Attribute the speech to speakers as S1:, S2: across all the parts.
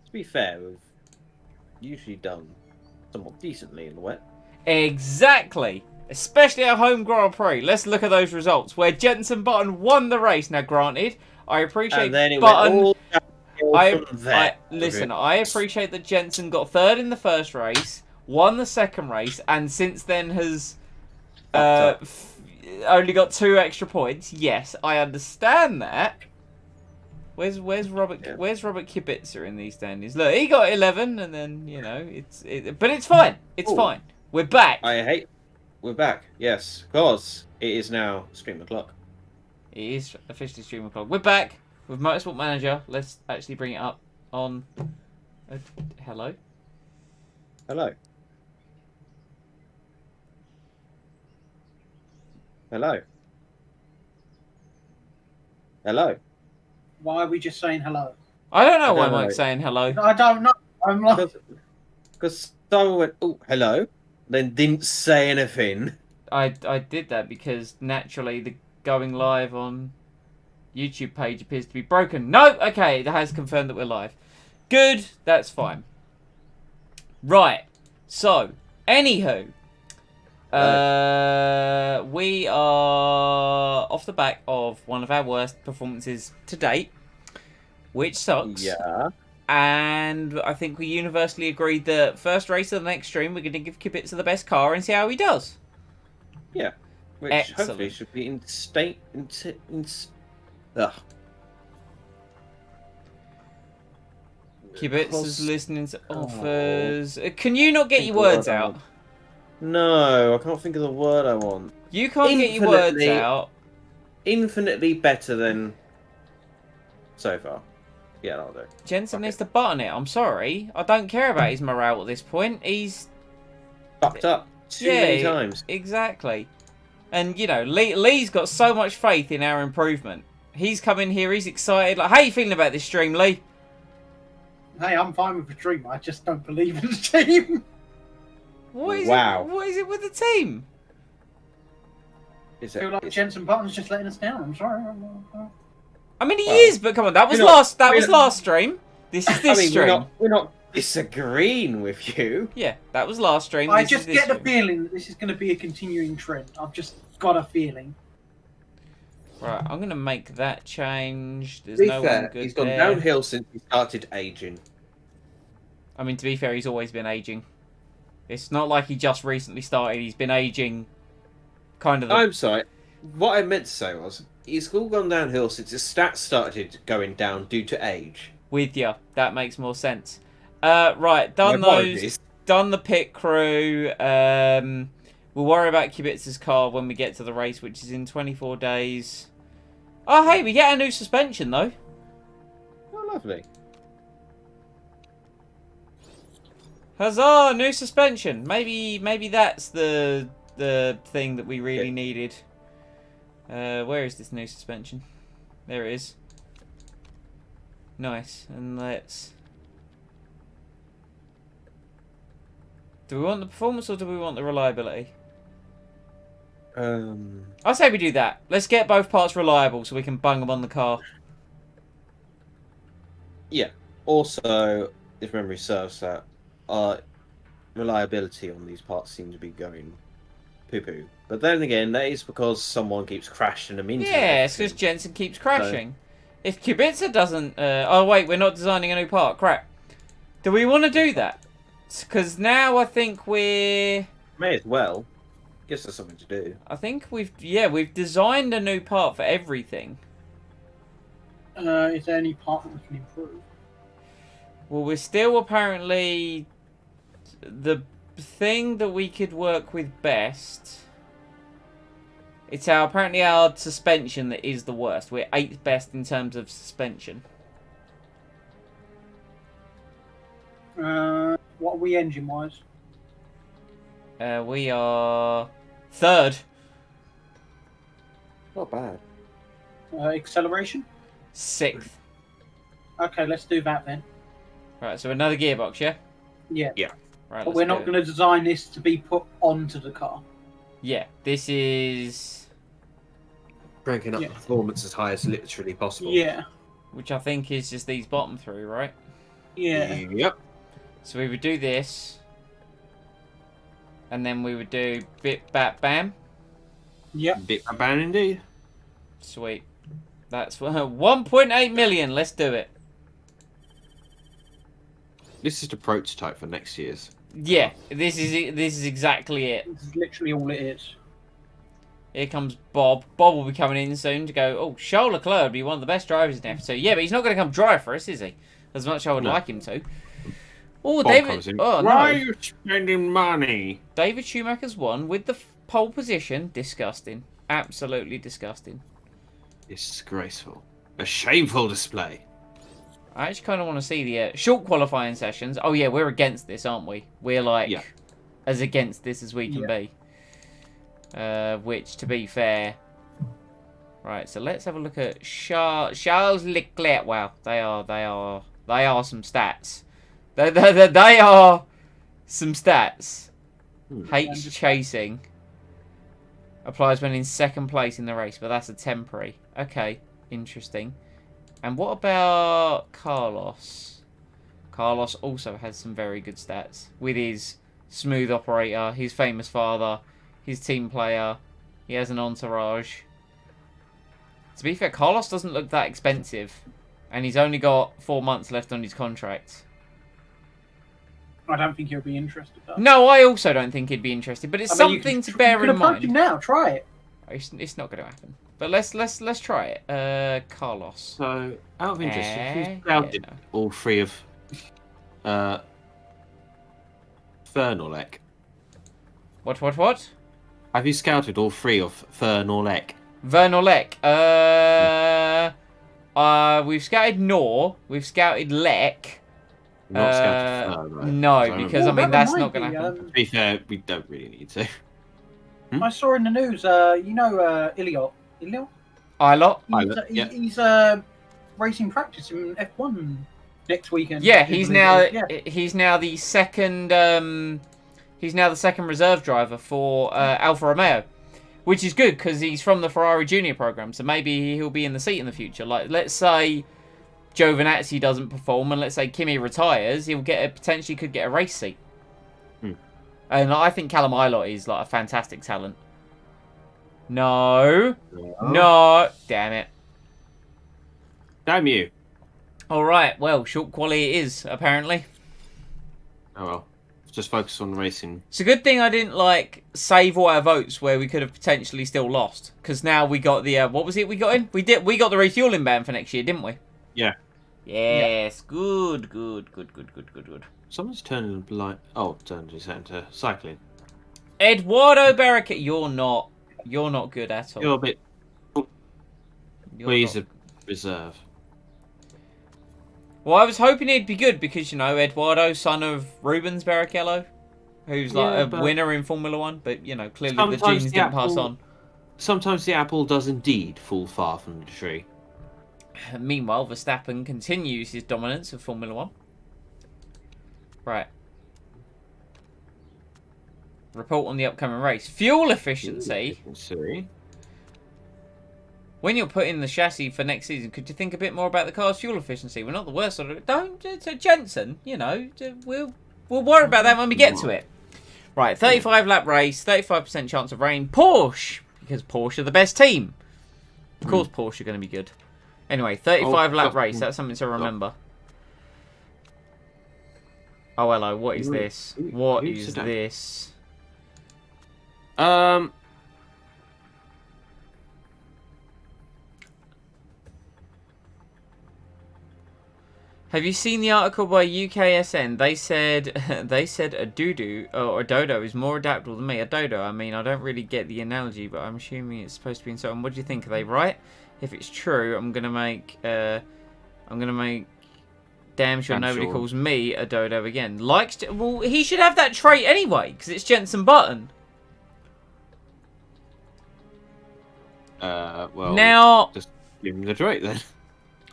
S1: To be fair, we've usually done somewhat decently in the wet.
S2: Exactly. Especially our home Grand Prix. Let's look at those results. Where Jenson Button won the race. Now, granted, I appreciate
S1: And then it went
S2: Button.
S1: all downhill from there.
S2: Listen. I appreciate that Jenson got third in the first race, won the second race, and since then has only got 2 extra points. Yes, I understand that. Where's Robert?
S1: Yeah.
S2: Where's Robert Kubica in these standings? Look, he got 11, and then but it's fine. It's fine. We're back.
S1: We're back. Yes, because it is now stream o'clock.
S2: It is officially stream o'clock. We're back with Motorsport Manager. Let's actually bring it up on. Hello.
S1: Hello. Hello. Hello.
S3: Why are we just saying hello?
S2: I don't know why
S1: don't know.
S2: Mike's saying hello.
S3: I don't know. I'm like,
S1: Because someone went, oh, hello, then didn't say anything.
S2: I did that because naturally the going live on YouTube page appears to be broken. No, okay, it has confirmed that we're live. Good, that's fine. Right, so, anywho, we are off the back of one of our worst performances to date, which sucks.
S1: Yeah.
S2: And I think we universally agreed that first race of the next stream, we're going to give Kubica the best car and see how he does.
S1: Yeah. Which
S2: Excellent.
S1: hopefully should be Ugh.
S2: Kubica's listening to offers. Can you not get your words out?
S1: No, I can't think of the word I want.
S2: You can't get your words
S1: Infinitely-
S2: out.
S1: Infinitely better than so far. Yeah, that'll do.
S2: Jensen
S1: Fuck
S2: needs
S1: it.
S2: to button it. I'm sorry. I don't care about his morale at this point. He's
S1: Fucked up too many times.
S2: Exactly. And you know, Lee's got so much faith in our improvement. He's come in here. He's excited. Like, how you feeling about this stream, Lee?
S3: hey, I'm fine with the dream. I just don't believe in the team.
S2: What is
S1: Wow.
S2: it? What is it with the team?
S1: Is
S3: I feel like
S1: it?
S3: Jensen Button's just letting us down. I'm sorry.
S2: I mean, he
S1: Well,
S2: is, but come on, that was
S1: we're not-
S2: last. That
S1: we're
S2: was
S1: not-
S2: last stream. This is
S1: I
S2: this
S1: mean,
S2: stream.
S1: we're not disagreeing with you.
S2: Yeah, that was last stream.
S3: I
S2: This
S3: just
S2: is this
S3: get the
S2: stream.
S3: feeling that this is going to be a continuing trend. I've just got a feeling.
S2: Right, I'm gonna make that change. There's
S1: To be
S2: no
S1: fair,
S2: one good
S1: he's gone
S2: there.
S1: downhill since he started aging.
S2: I mean, to be fair, he's always been aging. It's not like he just recently started. He's been aging, kind of.
S1: I'm sorry. What I meant to say was, he's all gone downhill since his stats started going down due to age.
S2: With you, that makes more sense. Right, done
S1: My
S2: those.
S1: apologies.
S2: Done the pit crew. We'll worry about Kubica's car when we get to the race, which is in 24 days. Oh, hey, we get a new suspension though.
S1: Oh, lovely.
S2: Huzzah! New suspension. Maybe that's the thing that we really
S1: Yeah.
S2: needed. Where is this new suspension? There it is. Nice. And let's. Do we want the performance or do we want the reliability? I say we do that. Let's get both parts reliable so we can bung them on the car.
S1: Yeah. Also, if memory serves, that reliability on these parts seems to be going poo-poo. But then again, that is because someone keeps crashing them into
S2: Yeah, it's because
S1: everything.
S2: Jensen keeps crashing. If Kubica doesn't... oh, wait, we're not designing a new part. Crap. Do we want to do that? Because now I think we're...
S1: May as well. Gives us something to do.
S2: I think we've designed a new part for everything.
S3: Is there any part that we can improve?
S2: Well, we're still apparently... The thing that we could work with best... It's apparently our suspension that is the worst. We're 8th best in terms of suspension.
S3: What are we engine-wise?
S2: We are 3rd.
S1: Not bad.
S3: Acceleration?
S2: 6th.
S3: Okay, let's do that then.
S2: Right, so another gearbox, yeah?
S3: Yeah.
S2: Right,
S3: But we're not going to design this to be put onto the car.
S2: Yeah, this is...
S1: Cranking up
S3: Yeah.
S1: performance as high as literally possible.
S3: Yeah.
S2: Which I think is just these bottom three, right?
S3: Yeah.
S1: Yep.
S2: So we would do this. And then we would do bit, bat, bam.
S3: Yep.
S1: Bit by ban indeed.
S2: Sweet. That's 1.8 million. Let's do it.
S1: This is the prototype for next year's.
S2: Yeah, this is exactly it.
S3: This is literally all it is.
S2: Here comes Bob. Bob will be coming in soon to go, oh, Charles Leclerc would be one of the best drivers in F2. Yeah, but he's not going to come drive for us, is he? As much as I would
S1: No.
S2: like him to. Oh,
S1: Bob
S2: David.
S1: comes in.
S2: Oh,
S1: Why are
S2: no.
S1: you spending money?
S2: David Schumacher's won with the pole position. Disgusting. Absolutely disgusting.
S1: Disgraceful. A shameful display.
S2: I actually kind of want to see the short qualifying sessions. Oh, yeah, we're against this, aren't we? We're like
S1: Yeah.
S2: as against this as we can be. Which, to be fair... Right, so let's have a look at Charles Leclerc. Wow, they are some stats. They are some stats. Hates chasing. Applies when in second place in the race, but that's a temporary. Okay, interesting. And what about Carlos? Carlos also has some very good stats. With his smooth operator, his famous father, his team player. He has an entourage. To be fair, Carlos doesn't look that expensive. And he's only got 4 months left on his contract.
S3: I don't think he'll be interested. Though.
S2: No, I also don't think he'd be interested. But it's something to bear in mind.
S3: Him now, try it.
S2: It's not going to happen. But let's try it. Carlos.
S1: So, out of interest,
S2: Eh,
S1: who's scouted
S2: yeah.
S1: all three of Fernolek?
S2: What?
S1: Have you scouted all three of Fernolek?
S2: Vernolek. We've scouted Nor. We've scouted Lek.
S1: Not scouted Fern, right?
S2: No,
S1: So
S2: because I
S3: Oh,
S2: mean
S3: that
S2: that's not
S3: reminds
S2: going
S3: me,
S2: to happen.
S1: To be fair, we don't really need to.
S3: I saw in the news, Iliot. Iliot?
S2: Ilot.
S3: He's racing practice in F1 next weekend.
S2: Yeah,
S3: I
S2: he's
S3: believe
S2: now
S3: it is.
S2: he's now the second he's now the second reserve driver for Alfa Romeo, which is good because he's from the Ferrari Junior program. So maybe he'll be in the seat in the future. Like let's say Giovinazzi doesn't perform, and let's say Kimi retires, he'll potentially could get a race seat. And I think Callum Ilott is like a fantastic talent. No, damn it.
S1: Damn you.
S2: All right, well, short quality it is apparently.
S1: Oh well. Just focus on racing.
S2: It's a good thing I didn't like save all our votes where we could have potentially still lost, because now we got the what was it we got in? We got the refueling ban for next year, didn't we?
S1: Yeah.
S2: Yes, good.
S1: Someone's turning the light. Oh, turned his hand to cycling.
S2: Eduardo Barrichello, you're not good at all.
S1: You're a bit.
S2: You're
S1: He's
S2: not-
S1: a reserve.
S2: Well, I was hoping he'd be good because, you know, Eduardo, son of Rubens Barrichello, who's like
S1: Yeah,
S2: a
S1: but-
S2: winner in Formula One, but, you know, clearly the
S1: Sometimes
S2: genes
S1: the
S2: didn't pass
S1: apple-
S2: on.
S1: Sometimes the apple does indeed fall far from the tree.
S2: Meanwhile, Verstappen continues his dominance of Formula One. Right. Report on the upcoming race. Fuel efficiency.
S1: See.
S2: When you're putting the chassis for next season, could you think a bit more about the car's fuel efficiency? We're not the worst sort of... Don't... So Jensen, you know, we'll worry about that when we get to it. Right, 35 lap race, 35% chance of rain. Porsche, because Porsche are the best team. Of course Porsche are going to be good. Anyway, 35 lap race, that's something to remember. Oh, hello, what is this? What is this? Have you seen the article by UKSN? They said a doo-doo or a dodo is more adaptable than me. A dodo, I mean, I don't really get the analogy, but I'm assuming it's supposed to be in something. What do you think? Are they right? If it's true, I'm gonna make damn sure nobody calls me a dodo again. Well, he should have that trait anyway, because it's Jensen Button.
S1: Well,
S2: Now,
S1: just give him the trait then.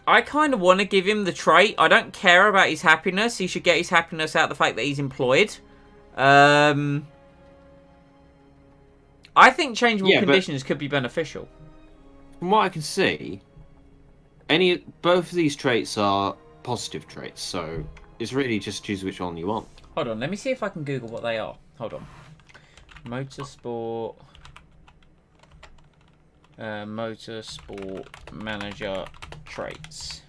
S2: I kind of want to give him the trait. I don't care about his happiness. He should get his happiness out of the fact that he's employed. I think changeable conditions could be beneficial.
S1: From what I can see, both of these traits are positive traits. So It's really just choose which one you want.
S2: Hold on, let me see if I can Google what they are. Hold on. Motorsport. Motorsport Manager traits.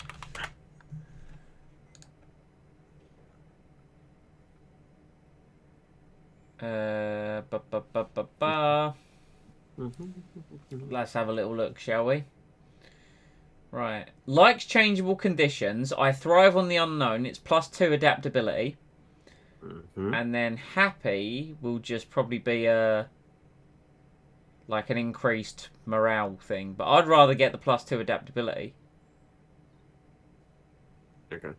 S2: Ba, ba, ba, ba, ba. Let's have a little look, shall we? Right. Likes changeable conditions. I thrive on the unknown. It's +2 adaptability. And then happy will just probably be like an increased morale thing. But I'd rather get the +2 adaptability.
S1: Okay.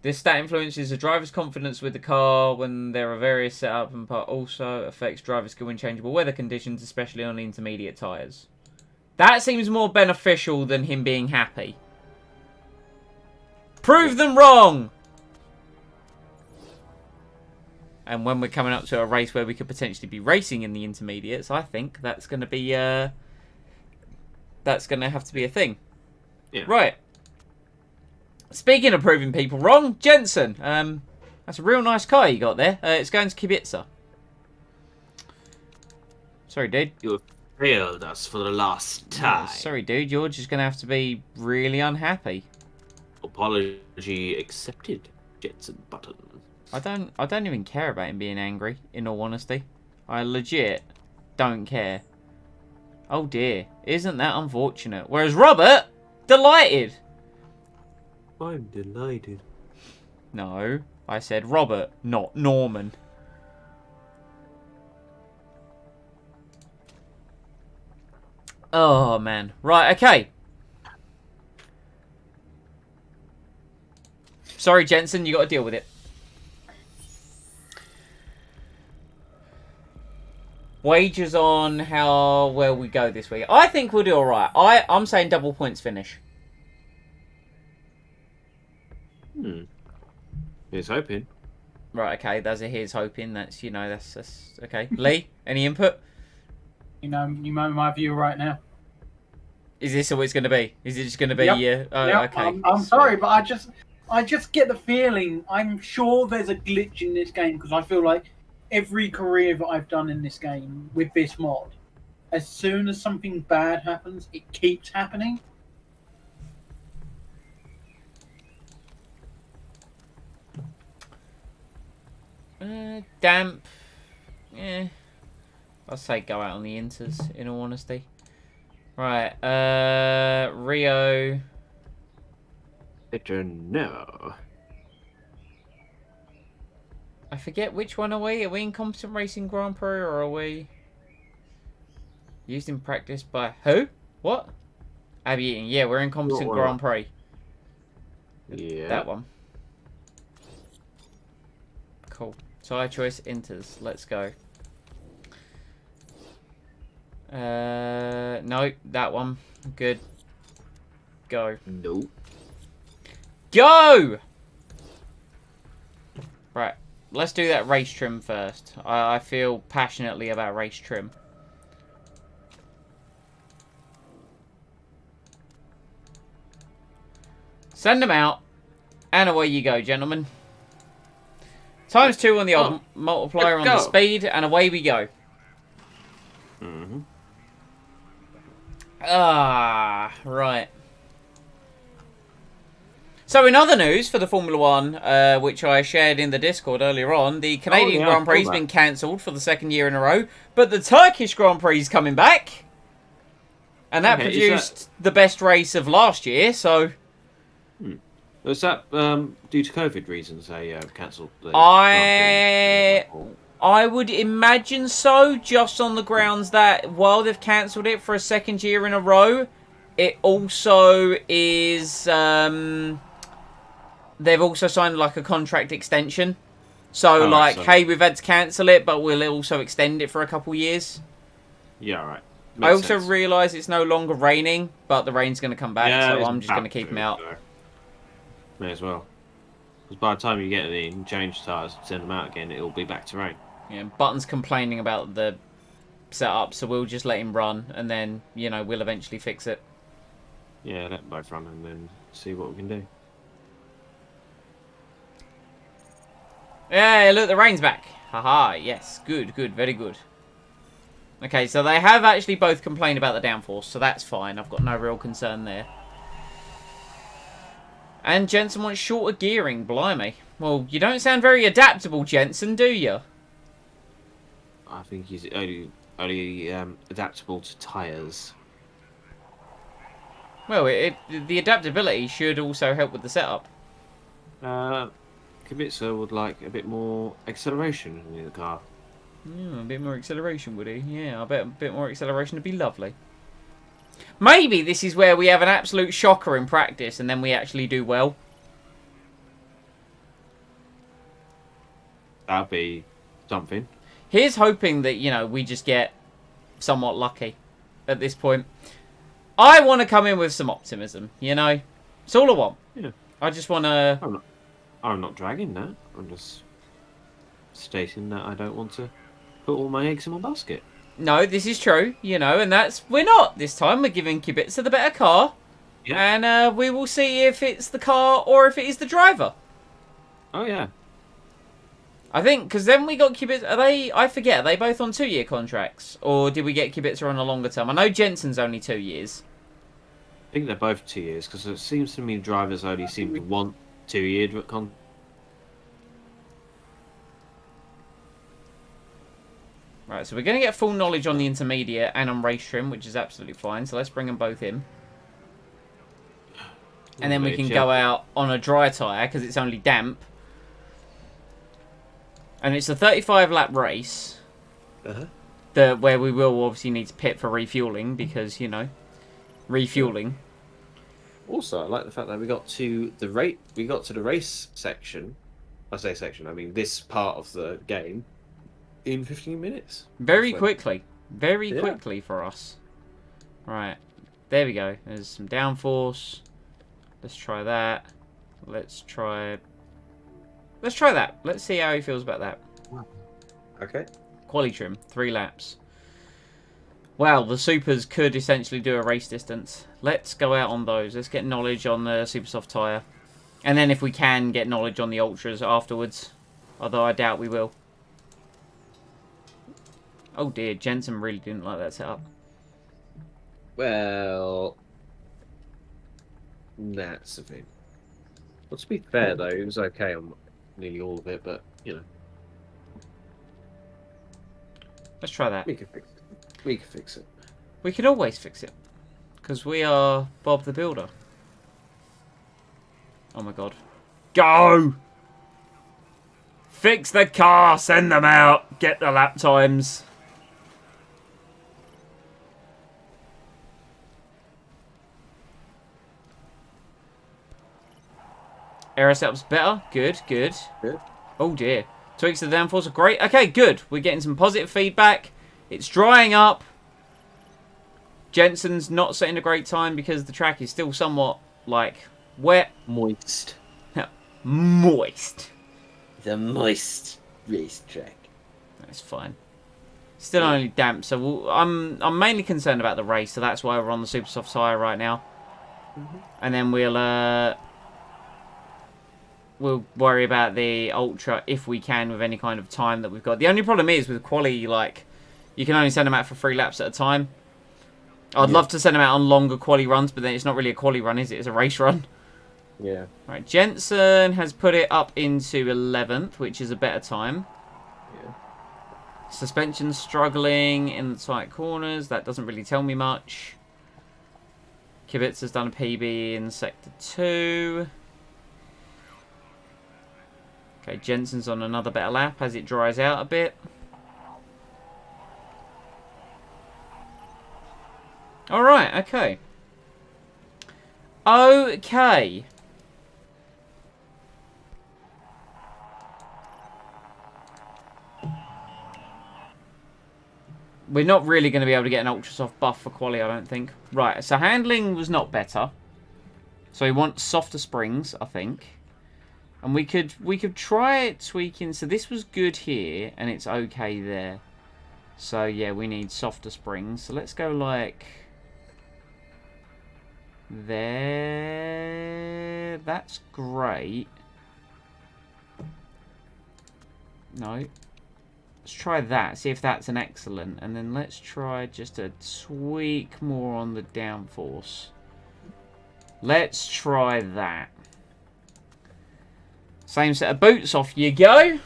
S2: This stat influences the driver's confidence with the car when there are various setup and part. Also affects driver skill in changeable weather conditions, especially on intermediate tyres. That seems more beneficial than him being happy. Prove them wrong! And when we're coming up to a race where we could potentially be racing in the intermediates, I think that's going to be that's going to have to be a thing.
S1: Yeah.
S2: Right. Speaking of proving people wrong, Jensen, that's a real nice car you got there. It's going to Kubica. Sorry, dude.
S1: You failed us for the last time.
S2: Sorry, dude. You're just going to have to be really unhappy.
S1: Apology accepted, Jetson Button.
S2: I don't even care about him being angry, in all honesty. I legit don't care. Oh dear, isn't that unfortunate? Whereas Robert, delighted.
S1: I'm delighted.
S2: No, I said Robert, not Norman. Oh man. Right, okay. Sorry, Jensen, you got to deal with it. Wagers on how well we go this week. I think we'll do alright. I'm saying double points finish.
S1: Here's hoping.
S2: Right, okay, that's a here's hoping. That's, you know, that's okay. Lee, any input?
S3: You know my view right now.
S2: Is this what it's going to be? Is it just going to be...
S3: Yep.
S2: okay.
S3: I'm sorry, but I just get the feeling, I'm sure there's a glitch in this game, because I feel like every career that I've done in this game with this mod, as soon as something bad happens, it keeps happening.
S2: Damp. Yeah. I'll say go out on the inters, in all honesty. Right, Rio.
S1: Victor, no.
S2: I forget which one are we? Are we in Competent Racing Grand Prix or are we used in practice by who? What? Abby Eaton. Yeah, we're in Competent Grand Prix.
S1: Yeah.
S2: That one. Cool. Tire choice inters. Let's go. No, that one. Good. Go.
S1: No.
S2: Go! Right. Let's do that race trim first. I feel passionately about race trim. Send them out. And away you go, gentlemen. ×2 on the old multiplier on the speed. And away we go. Right. So in other news for the Formula 1, which I shared in the Discord earlier on, the Canadian Grand Prix has been cancelled for the second year in a row, but the Turkish Grand Prix is coming back. And that produced the best race of last year, so...
S1: Was that due to COVID reasons they cancelled the
S2: I would imagine so, just on the grounds that while they've cancelled it for a second year in a row, it also is... they've also signed like a contract extension. So hey, we've had to cancel it, but we'll also extend it for a couple years.
S1: Yeah, right.
S2: I also realise it's no longer raining, but the rain's going to come back, so I'm just going to keep them out.
S1: May as well. Because by the time you get it in, change tyres, send them out again, it'll be back to rain.
S2: Yeah, Button's complaining about the setup, so we'll just let him run, and then, you know, we'll eventually fix it.
S1: Yeah, let them both run and then see what we can do.
S2: Yeah, look, the rain's back. Haha, yes. Good, good, very good. Okay, so they have actually both complained about the downforce, so that's fine. I've got no real concern there. And Jensen wants shorter gearing, blimey. Well, you don't sound very adaptable, Jensen, do you?
S1: I think he's only adaptable to tyres.
S2: Well, the adaptability should also help with the setup.
S1: Kubica would like a bit more acceleration in the car.
S2: A bit more acceleration, would he? Yeah, I bet a bit more acceleration would be lovely. Maybe this is where we have an absolute shocker in practice and then we actually do well.
S1: That'd be something.
S2: Here's hoping that, you know, we just get somewhat lucky at this point. I want to come in with some optimism, you know? It's all I want.
S1: Yeah.
S2: I just want to...
S1: I'm not dragging that. I'm just stating that I don't want to put all my eggs in one basket.
S2: No, this is true, you know, and that's... We're not this time. We're giving Kubica the better car.
S1: Yeah.
S2: And we will see if it's the car or if it is the driver.
S1: Oh, yeah.
S2: I think, because then we got Kubica... Are they... I forget, are they both on 2-year contracts? Or did we get Kubica on a longer term? I know Jensen's only 2 years.
S1: I think they're both 2 years, because it seems to me drivers only seem to want 2-year
S2: Right, so we're going to get full knowledge on the intermediate and on race trim, which is absolutely fine. So let's bring them both in. And then we can go out on a dry tyre, because it's only damp. And it's a 35-lap race. Where we will obviously need to pit for refueling, because, you know, refueling.
S1: Also, I like the fact that we got to the race section. I say section, I mean this part of the game in 15 minutes.
S2: Very quickly. Very quickly for us. Right. There we go. There's some downforce. Let's try that. Let's try that. Let's see how he feels about that.
S1: Okay.
S2: Quali trim. 3 laps. Well, the supers could essentially do a race distance. Let's go out on those. Let's get knowledge on the super soft tyre. And then if we can, get knowledge on the ultras afterwards. Although I doubt we will. Oh dear, Jensen really didn't like that setup.
S1: Well, that's the thing. Well, to be fair though, it was okay on nearly all of it, but you know.
S2: Let's try that.
S1: We can fix it. We can fix it.
S2: We can always fix it. Because we are Bob the Builder. Oh my god. Go! Fix the car, send them out, get the lap times. Aero setup's better. Good, good.
S1: Good.
S2: Oh dear. Tweaks to the downforce are great. Okay, good. We're getting some positive feedback. It's drying up. Jensen's not setting a great time because the track is still somewhat, like, wet.
S1: Moist.
S2: Moist.
S1: It's a moist racetrack.
S2: That's fine. Still only damp, so I'm mainly concerned about the race, so that's why we're on the super soft tyre right now. And then we'll worry about the ultra if we can with any kind of time that we've got. The only problem is with quali, like, you can only send them out for 3 laps at a time. I'd love to send them out on longer quali runs, but then it's not really a quali run, is it? It's a race run.
S1: Yeah.
S2: Right, Jensen has put it up into 11th, which is a better time.
S1: Yeah.
S2: Suspension struggling in the tight corners. That doesn't really tell me much. Kibitz has done a PB in Sector 2. Okay, Jensen's on another better lap as it dries out a bit. Alright, okay. Okay. We're not really going to be able to get an ultra soft buff for quali, I don't think. Right, so handling was not better. So we want softer springs, I think. And we could try tweaking. So this was good here, and it's okay there. So yeah, we need softer springs. So let's go like there. That's great. No. Let's try that. See if that's an excellent. And then let's try just a tweak more on the downforce. Let's try that. Same set of boots. Off you go.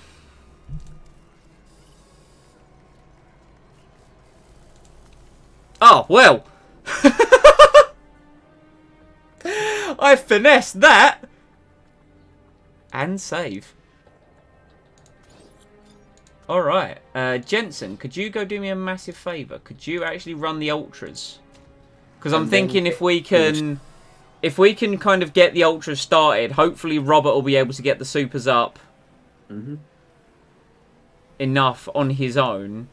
S2: Oh, well. I finessed that. And save. Alright. Jensen, could you go do me a massive favour? Could you actually run the ultras? Because I'm thinking if we can kind of get the ultras started, hopefully Robert will be able to get the supers up enough on his own.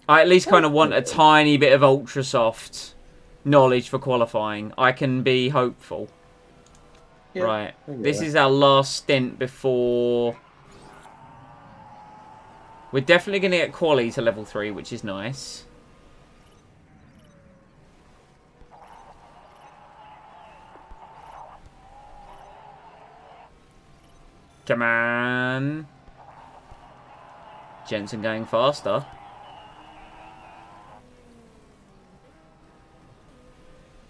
S2: I at least kind of want a tiny bit of ultra soft knowledge for qualifying. I can be hopeful. Yeah, right. This is our last stint before... We're definitely going to get quali to level 3, which is nice. Come on. Jensen going faster.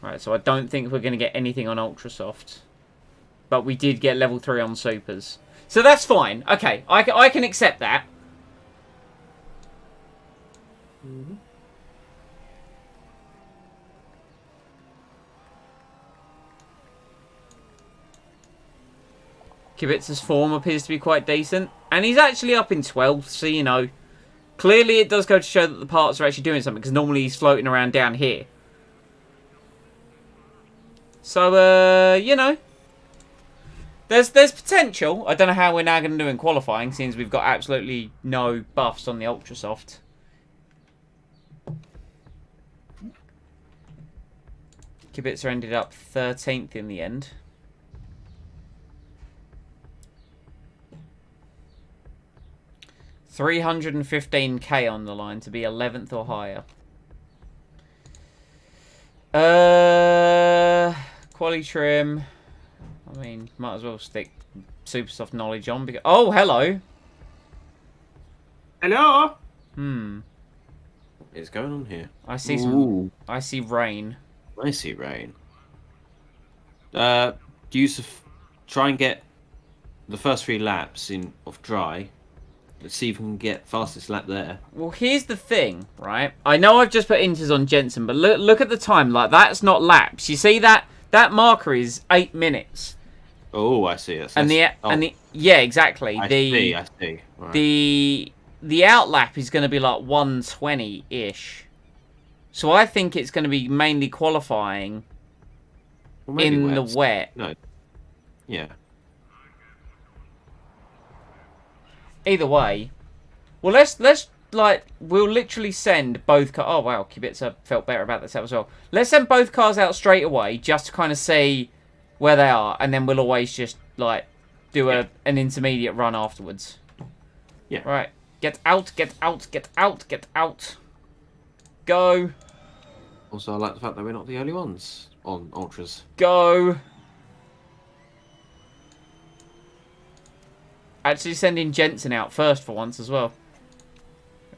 S2: Right, so I don't think we're going to get anything on Ultrasoft. But we did get level 3 on Supers. So that's fine. Okay, I can accept that. Kibitz's form appears to be quite decent. And he's actually up in 12th, so you know. Clearly it does go to show that the parts are actually doing something, because normally he's floating around down here. So, you know. There's potential. I don't know how we're now going to do in qualifying, since we've got absolutely no buffs on the Ultrasoft. Kibitzer ended up 13th in the end. $315k on the line to be 11th or higher. Quali trim. I mean, might as well stick super soft knowledge on because. Oh, hello.
S1: Hello.
S2: What
S1: is going on here?
S2: I see some. I see rain.
S1: I see rain. Yusuf, try and get the first 3 laps in of dry. Let's see if we can get fastest lap there.
S2: Well, here's the thing, right? I know I've just put inters on Jensen, but look at the time. Like, that's not laps. You see that marker is 8 minutes.
S1: Oh, I see.
S2: Yeah, exactly.
S1: I see. Right.
S2: The outlap is going to be like 120-ish. So I think it's going to be mainly qualifying in the wet.
S1: No. Yeah.
S2: Either way, well, let's like we'll literally send both cars. Oh wow, Kibitzer felt better about this as well. Let's send both cars out straight away just to kind of see where they are, and then we'll always just like do an intermediate run afterwards.
S1: Yeah.
S2: Right. Get out! Get out! Get out! Get out! Go!
S1: Also, I like the fact that we're not the only ones on ultras.
S2: Go! Actually sending Jensen out first for once as well.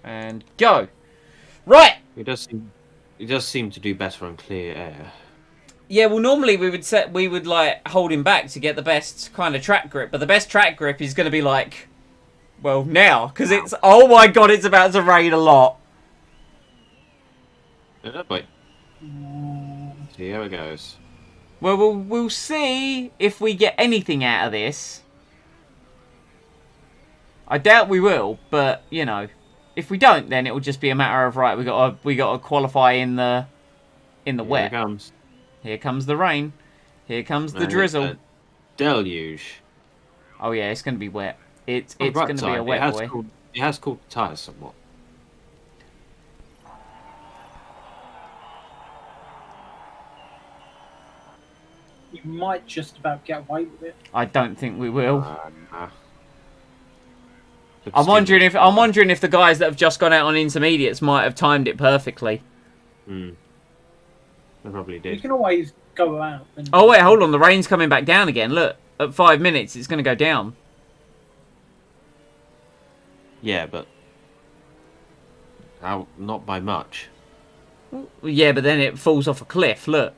S2: And go! Right!
S1: He does seem to do better on clear air.
S2: Yeah, well normally we would like hold him back to get the best kind of track grip, but the best track grip is going to be like, well, now, because it's, oh my god, it's about to rain a lot.
S1: Wait. See how it goes.
S2: Well, we'll see if we get anything out of this. I doubt we will, but you know, if we don't, then it will just be a matter of right. We got to qualify in the wet.
S1: Here it comes.
S2: Here comes the rain. Here comes the drizzle.
S1: Deluge.
S2: Oh yeah, it's going to be wet. It's going to be a wet boy.
S1: It has cooled the tyres somewhat.
S3: You might just about get away with it.
S2: I don't think we will.
S1: Nah.
S2: I'm wondering if the guys that have just gone out on intermediates might have timed it perfectly.
S1: They probably did.
S3: You can always go out. And...
S2: Oh wait, hold on. The rain's coming back down again. Look, at 5 minutes, it's going to go down.
S1: Yeah, but how? Not by much.
S2: Well, yeah, but then it falls off a cliff. Look.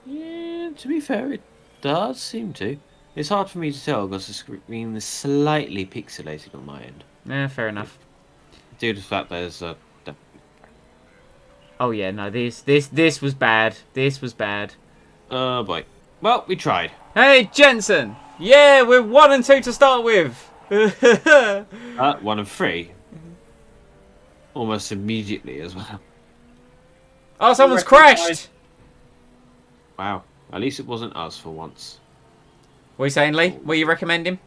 S1: Yeah, to be fair, it does seem to. It's hard for me to tell because the screen is slightly pixelated on my end.
S2: Yeah, fair enough.
S1: Due to the fact there's a...
S2: Oh yeah, no, this was bad. This was bad.
S1: Oh boy. Well, we tried.
S2: Hey, Jensen! Yeah, we're 1 and 2 to start with!
S1: 1 and 3. Almost immediately as well.
S2: Oh, someone's crashed!
S1: Wow. At least it wasn't us for once.
S2: What are you saying, Lee? What are you recommending?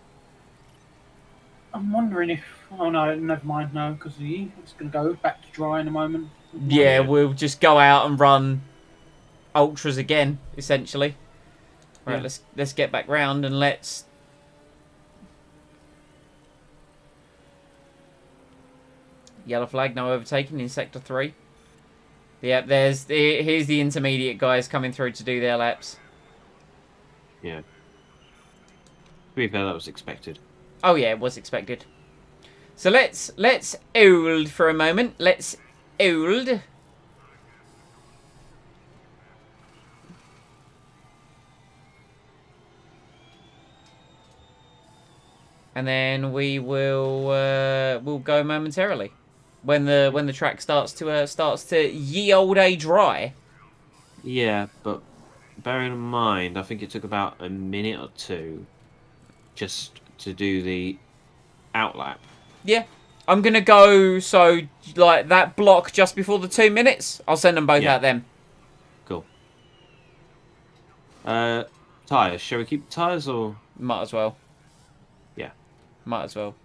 S3: I'm wondering if... Oh no, never mind, no, because it's going to go back to dry in a moment.
S2: Yeah, we'll just go out and run ultras again, essentially. Right,
S1: Yeah.
S2: let's get back round and let's... Yellow flag, no overtaking in Sector 3. Yeah, here's the intermediate guys coming through to do their laps.
S1: Yeah. To be fair, that was expected.
S2: Oh yeah, it was expected. So let's hold for a moment. Let's hold. And then we will we'll go momentarily when the track starts to ye old a dry.
S1: Yeah, but bearing in mind, I think it took about a minute or two just to do the outlap.
S2: Yeah, I'm gonna go. So like that block just before the 2 minutes, I'll send them both
S1: Yeah.
S2: out then.
S1: Cool. Tyres. Shall we keep tyres or?
S2: Might as well.
S1: Yeah.
S2: Might as well.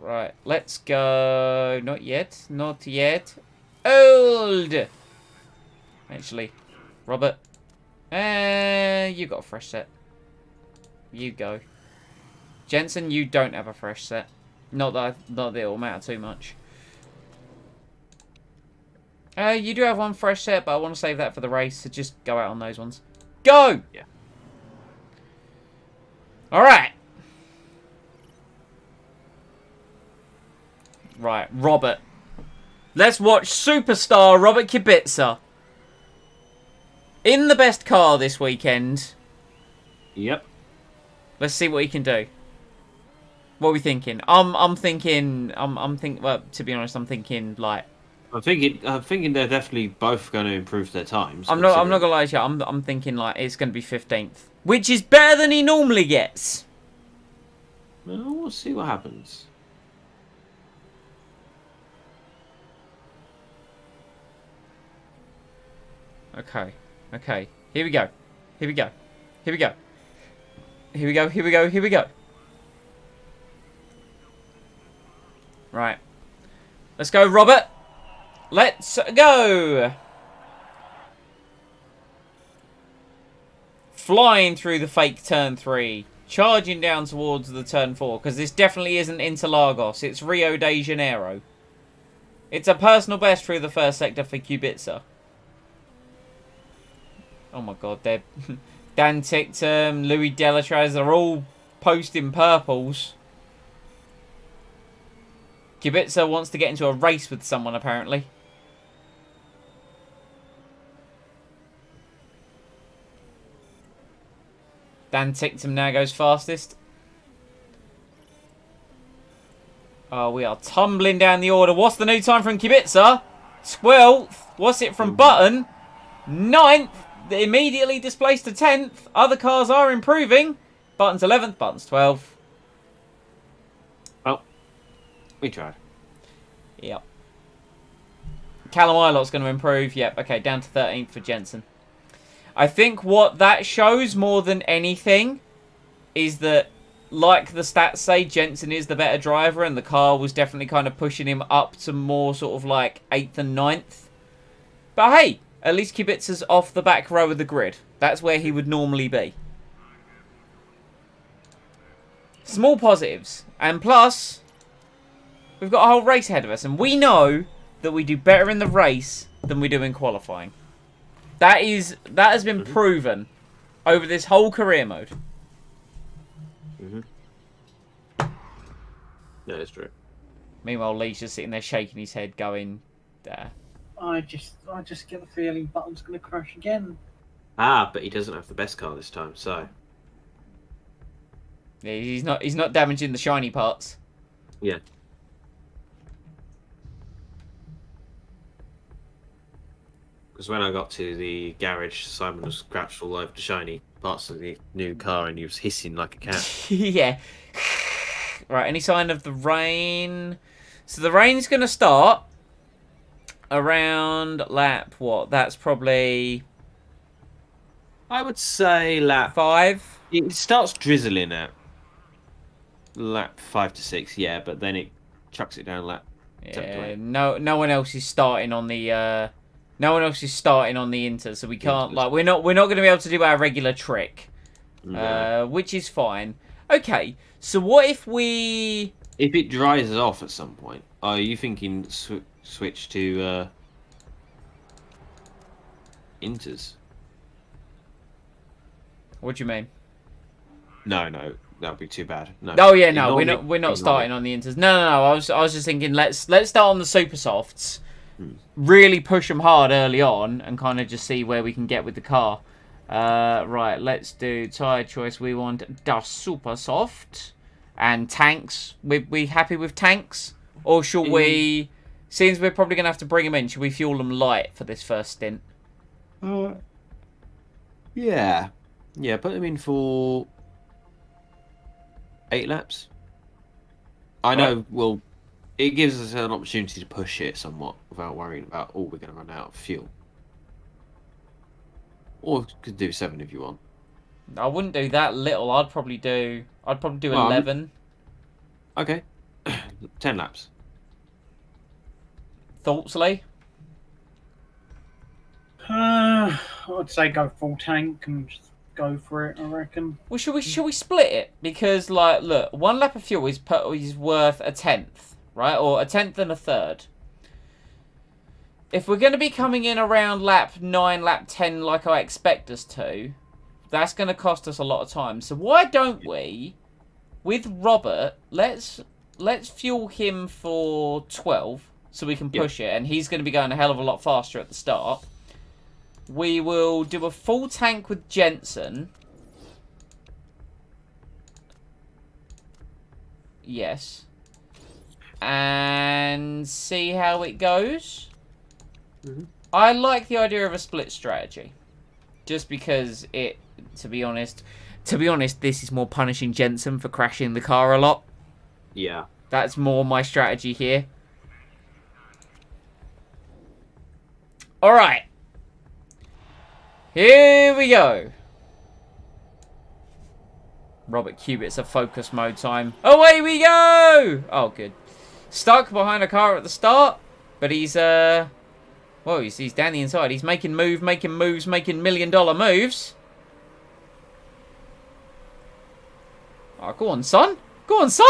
S2: Right, let's go. Not yet. Not yet. Old. Actually, Robert. You got a fresh set. You go. Jensen, you don't have a fresh set. Not that it will matter too much. You do have one fresh set, but I want to save that for the race, so just go out on those ones. Go!
S1: Yeah.
S2: Alright. Right, Robert. Let's watch superstar Robert Kubica. In the best car this weekend.
S1: Yep.
S2: Let's see what he can do. What are we thinking? I'm thinking. Well, to be honest, I'm thinking like.
S1: I'm thinking they're definitely both going to improve their times.
S2: I'm not gonna lie to you. I'm thinking like it's gonna be 15th, which is better than he normally gets.
S1: Well, we'll see what happens.
S2: Okay. Okay. Here we go. Here we go. Here we go. Here we go. Here we go. Here we go. Right. Let's go, Robert. Let's go. Flying through the fake turn 3. Charging down towards the turn 4. Because this definitely isn't Interlagos. It's Rio de Janeiro. It's a personal best through the first sector for Kubica. Oh my god, they're... Dan Ticktum, Louis Delatraz, they're all posting purples. Kubica wants to get into a race with someone, apparently. Dan Ticktum now goes fastest. Oh, we are tumbling down the order. What's the new time from Kubica? 12th. What's it from Button? 9th. Immediately displaced to 10th. Other cars are improving. Button's 11th. Button's 12th.
S1: Oh, we tried.
S2: Yep. Callum Ilot's going to improve. Yep. Okay, down to 13th for Jensen. I think what that shows more than anything is that, like the stats say, Jensen is the better driver and the car was definitely kind of pushing him up to more sort of like 8th and 9th. But hey, at least Kubica's off the back row of the grid. That's where he would normally be. Small positives. And plus, we've got a whole race ahead of us. And we know that we do better in the race than we do in qualifying. That has been proven over this whole career mode.
S1: No, it's true.
S2: Meanwhile, Lee's just sitting there shaking his head, going,
S3: I just get the feeling Button's going to crash again.
S1: Ah, but he doesn't have the best car this time, so
S2: yeah, he's not damaging the shiny parts.
S1: yeah. Because when I got to the garage, Simon was scratched all over the shiny parts of the new car, and he was hissing like a cat.
S2: Yeah. Right, any sign of the rain? So the rain's going to start around lap, what? That's probably
S1: I would say lap
S2: 5.
S1: It starts drizzling at lap 5 to 6, yeah, but then it chucks it down lap 7 to
S2: Yeah,
S1: 8.
S2: no one else is starting on the no one else is starting on the Inter, so we can't we're not going to be able to do our regular trick.
S1: No.
S2: Which is fine. Okay. So what if we
S1: If it dries off at some point, are you thinking switch to Inters?
S2: What do you mean?
S1: No, that would be too bad. No.
S2: Oh yeah, no,
S1: Ignore me.
S2: we're not
S1: Ignore
S2: starting
S1: me.
S2: on the Inters. No. I was just thinking let's start on the super softs.
S1: Hmm.
S2: Really push them hard early on and kind of just see where we can get with the car. Right, let's do tyre choice. We want the super soft and tanks. We happy with tanks, or shall we? Since we're probably gonna have to bring them in, should we fuel them light for this first stint?
S1: Yeah. Yeah, put them in for 8 laps. I know, well, it gives us an opportunity to push it somewhat without worrying about, oh, we're going to run out of fuel. Or you could do 7 if you want.
S2: I wouldn't do that little. I'd probably do
S1: Well,
S2: 11.
S1: Okay. 10 laps.
S2: Thoughts, Lee?
S3: I'd say go full tank and just go for it, I reckon.
S2: Well, should we split it? Because like, look, 1 lap of fuel is worth a 10th, right? Or a 10th and a third. If we're going to be coming in around lap 9, lap 10, like I expect us to, that's going to cost us a lot of time. So why don't we, with Robert, let's fuel him for 12 so we can push it, and he's going to be going a hell of a lot faster at the start. We will do a full tank with Jensen. Yes. And see how it goes.
S1: Mm-hmm.
S2: I like the idea of a split strategy. Just because it, to be honest, this is more punishing Jensen for crashing the car a lot.
S1: Yeah.
S2: That's more my strategy here. Alright. Here we go. Robert Cubitt's a focus mode time. Away we go! Oh, good. Stuck behind a car at the start, but he's, well, he's down the inside. He's making moves, making $1 million moves. Oh, go on, son. Go on, son!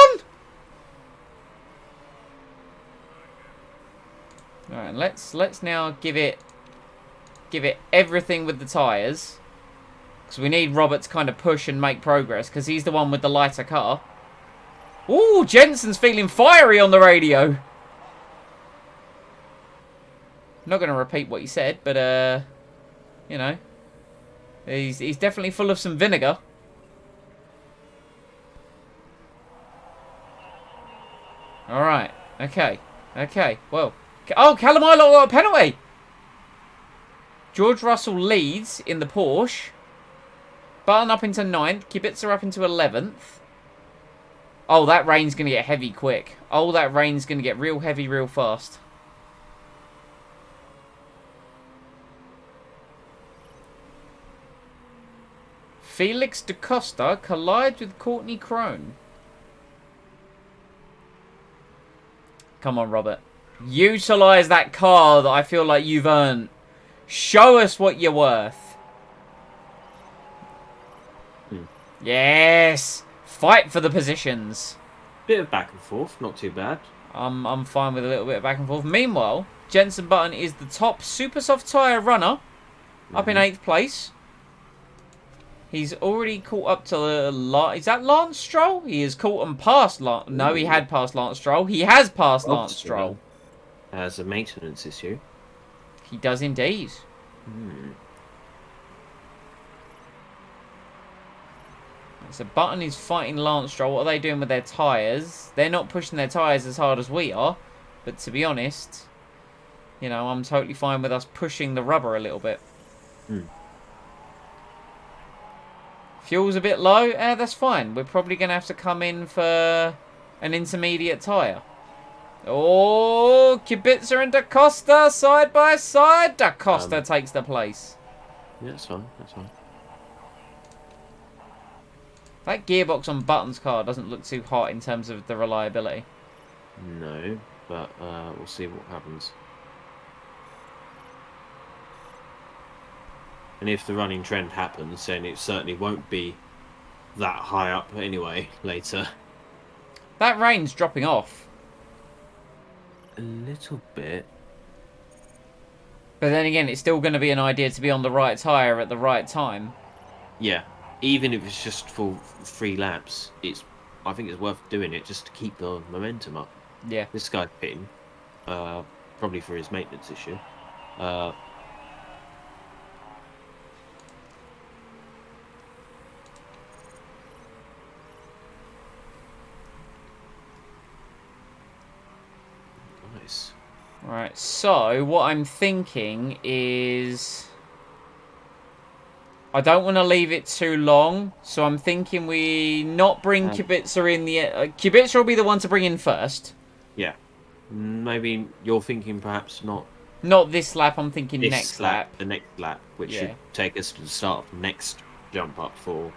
S2: Alright, let's now give it everything with the tyres. Because we need Robert to kind of push and make progress, because he's the one with the lighter car. Ooh, Jensen's feeling fiery on the radio. Not going to repeat what he said, but, you know. He's definitely full of some vinegar. Alright, okay, well. Oh, Callum Ilott got a penalty! George Russell leads in the Porsche. Button up into 9th. Kubica up into 11th. Oh, that rain's going to get heavy quick. Oh, that rain's going to get real heavy real fast. Felix da Costa collides with Courtney Crone. Come on, Robert. Utilise that car that I feel like you've earned. Show us what you're worth. Yes! Fight for the positions.
S1: Bit of back and forth, not too bad.
S2: I'm fine with a little bit of back and forth. Meanwhile, Jensen Button is the top super soft tyre runner. Up in 8th place. He's already caught up to Is that Lance Stroll? He has caught and passed Lance. No, he had passed Lance Stroll. He has passed Lance Stroll.
S1: Has a maintenance issue.
S2: He does indeed. So Button is fighting Lance Stroll. What are they doing with their tyres? They're not pushing their tyres as hard as we are. But to be honest, you know, I'm totally fine with us pushing the rubber a little bit. Fuel's a bit low. That's fine. We're probably going to have to come in for an intermediate tyre. Oh, Kubica and Da Costa side by side. Da Costa takes the place.
S1: Yeah, that's fine. That's fine.
S2: That gearbox on Button's car doesn't look too hot in terms of the reliability.
S1: No, but we'll see what happens. And if the running trend happens, then it certainly won't be that high up anyway later.
S2: That rain's dropping off.
S1: A little bit.
S2: But then again, it's still going to be an idea to be on the right tyre at the right time.
S1: Yeah. Even if it's just for 3 laps, I think it's worth doing it just to keep the momentum up.
S2: Yeah.
S1: This guy's pitting, probably for his maintenance issue. Nice.
S2: Right, so what I'm thinking is... I don't want to leave it too long, so I'm thinking we not bring Kubica in the... Kubica will be the one to bring in first.
S1: Yeah. Maybe you're thinking perhaps not...
S2: Not this lap, I'm thinking
S1: this
S2: next lap.
S1: The next lap, which should take us to the start of the next jump up for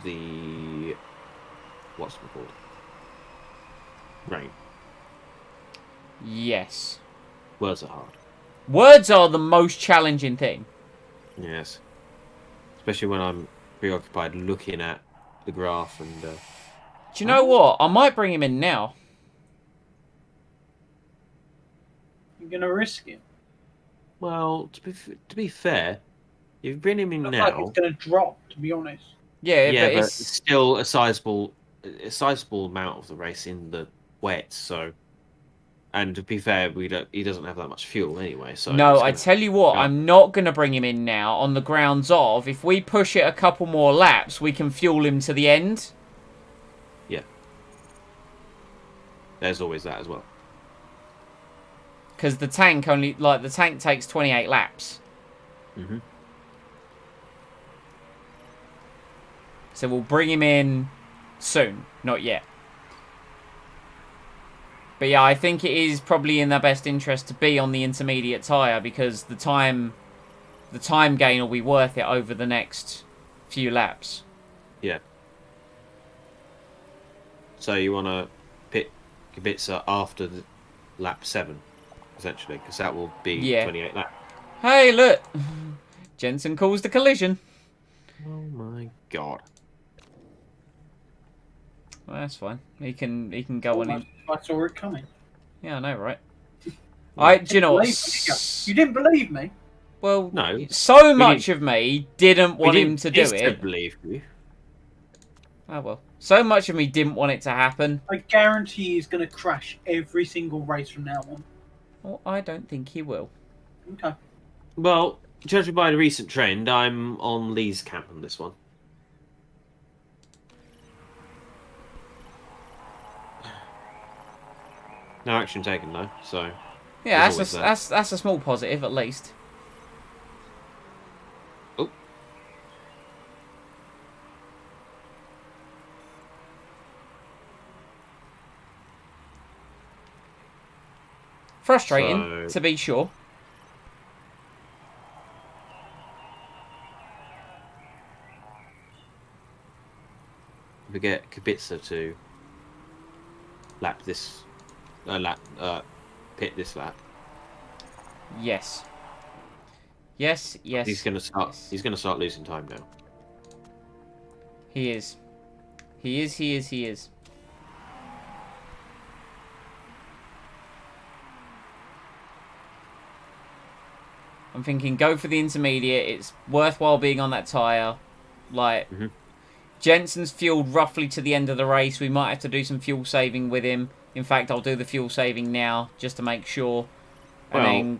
S1: the... What's it called? Rain.
S2: Yes.
S1: Words are hard.
S2: Words are the most challenging thing.
S1: Yes. Especially when I'm preoccupied looking at the graph and...
S2: Do you know what? I might bring him in now.
S3: You're going to risk it.
S1: Well, to be fair, you bring him in
S3: Looks
S1: now...
S3: like it's going to drop, to be honest.
S2: Yeah,
S1: Yeah, but
S2: it's...
S1: it's still a sizable amount of the race in the wet, so... And to be fair, he doesn't have that much fuel anyway, so...
S2: No, I tell you what, I'm not going to bring him in now on the grounds of, if we push it a couple more laps, we can fuel him to the end.
S1: Yeah. There's always that as well.
S2: Because the tank the tank takes 28 laps.
S1: Mm-hmm.
S2: So we'll bring him in soon, not yet. But yeah, I think it is probably in their best interest to be on the intermediate tyre because the time gain will be worth it over the next few laps.
S1: Yeah. So you want to pit Kubica after lap 7, essentially, because that will be 28 laps.
S2: Hey, look! Jensen calls the collision.
S1: Oh my god.
S2: Well, that's fine. He can go on in.
S3: I saw it coming.
S2: Yeah, I know, right? Do you know what?
S3: You didn't believe me?
S2: Well,
S1: no.
S2: So much of me didn't want him to do it.
S1: Believe you.
S2: Oh well. So much of me didn't want it to happen.
S3: I guarantee he's going to crash every single race from now on.
S2: Well, I don't think he will.
S3: Okay.
S1: Well, judging by the recent trend, I'm on Lee's camp on this one. No action taken though, so
S2: yeah, that's a small positive at least.
S1: Oh.
S2: Frustrating, to be sure.
S1: We get Kubica to lap this. Pit this lap.
S2: Yes. Yes.
S1: He's gonna start.
S2: Yes.
S1: He's gonna start losing time now.
S2: He is. He is. I'm thinking go for the intermediate. It's worthwhile being on that tyre. Like, Jensen's fueled roughly to the end of the race. We might have to do some fuel saving with him. In fact, I'll do the fuel saving now just to make sure. And
S1: Well,
S2: then,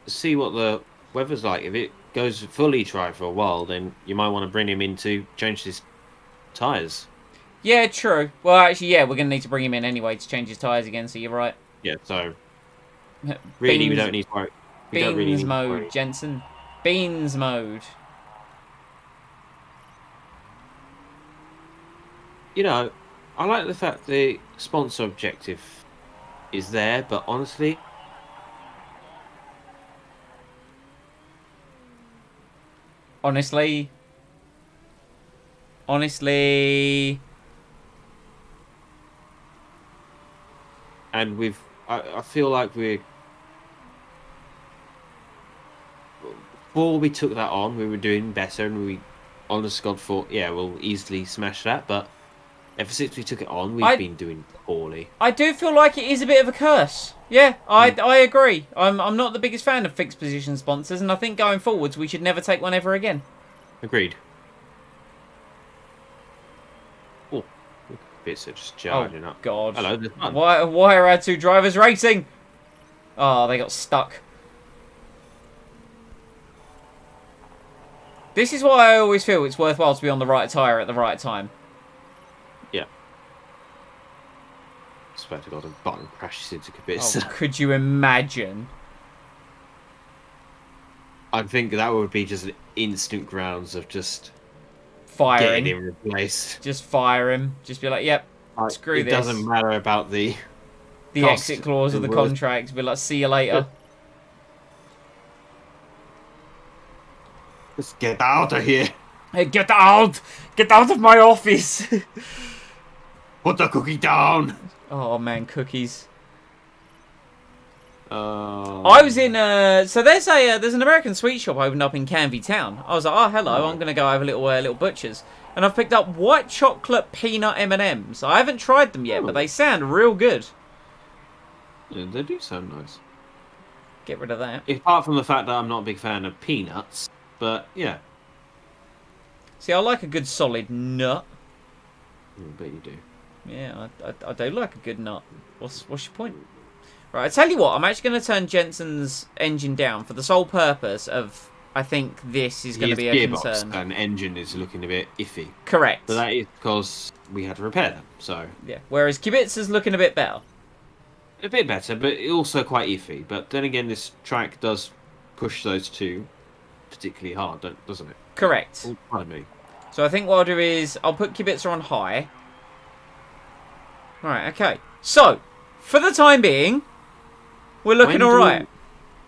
S1: see what the weather's like. If it goes fully dry for a while, then you might want to bring him in to change his tyres.
S2: yeah, true. Well, actually, yeah, we're going to need to bring him in anyway to change his tyres again, so you're right.
S1: Yeah, so really we
S2: Beans-
S1: don't need to worry. We don't really
S2: Beans
S1: need to
S2: mode,
S1: worry.
S2: Jensen. Beans mode.
S1: You know, I like the fact the sponsor objective is there, but honestly,
S2: Honestly,
S1: and I feel like before we took that on, we were doing better, and we, honest God, thought, yeah, we'll easily smash that. But ever since we took it on, we've been doing poorly.
S2: I do feel like it is a bit of a curse. Yeah, I agree. I'm not the biggest fan of fixed position sponsors, and I think going forwards we should never take one ever again.
S1: Agreed. Oh, bits are just charging up.
S2: God.
S1: Hello, there's one.
S2: Why are our two drivers racing? Oh, they got stuck. This is why I always feel it's worthwhile to be on the right tyre at the right time.
S1: Yeah. Swear to God, a button crashes into Kubica.
S2: Oh, could you imagine?
S1: I think that would be just an instant grounds of just
S2: Firing.
S1: getting him replaced.
S2: Just fire him. Just be like, yep, screw
S1: it
S2: this.
S1: doesn't matter about the cost
S2: exit clause of the
S1: and worth.
S2: contract. Be like, see you later.
S1: Just get out of here.
S2: Hey, get out! Get out of my office!
S1: Put the cookie down.
S2: Oh man, cookies.
S1: I
S2: I was in so there's an American sweet shop opened up in Canvey Town. I was like, oh hello, I'm gonna go have a little butcher's, and I've picked up white chocolate peanut M&Ms. I haven't tried them yet, but they sound real good.
S1: Yeah, they do sound nice.
S2: Get rid of that.
S1: Apart from the fact that I'm not a big fan of peanuts, but yeah,
S2: See, I like a good solid nut.
S1: I bet you do.
S2: Yeah, I do like a good nut. What's your point? Right, I tell you what, I'm actually going to turn Jensen's engine down for the sole purpose of, I think this is going to be a
S1: gearbox
S2: concern.
S1: and engine is looking a bit iffy.
S2: Correct.
S1: But that is because we had to repair them, so
S2: Yeah, whereas Kubica's looking a bit better.
S1: a bit better, but also quite iffy. But then again, this track does push those two particularly hard, doesn't it?
S2: Correct.
S1: Oh, pardon me.
S2: So I think what I'll do is I'll put Kubica on high. Right, okay. So, for the time being, we're looking alright.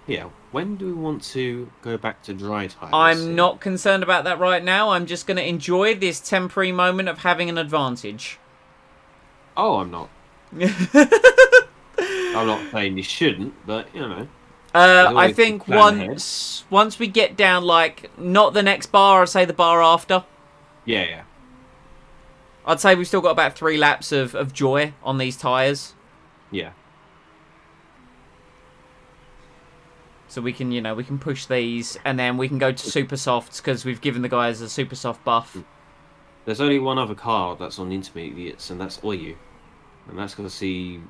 S1: Yeah, when do we want to go back to dry tyres?
S2: I'm not concerned about that right now. I'm just going to enjoy this temporary moment of having an advantage.
S1: Oh, I'm not. I'm not saying you shouldn't, but you know.
S2: I
S1: always
S2: think
S1: plan
S2: once we get down, like, not the next bar, I'd say the bar after.
S1: Yeah.
S2: I'd say we've still got about 3 laps of joy on these tyres.
S1: Yeah.
S2: So we can, we can push these, and then we can go to super softs, because we've given the guys a super soft buff.
S1: There's only one other car that's on intermediates, and that's Oyu. And that's going to see...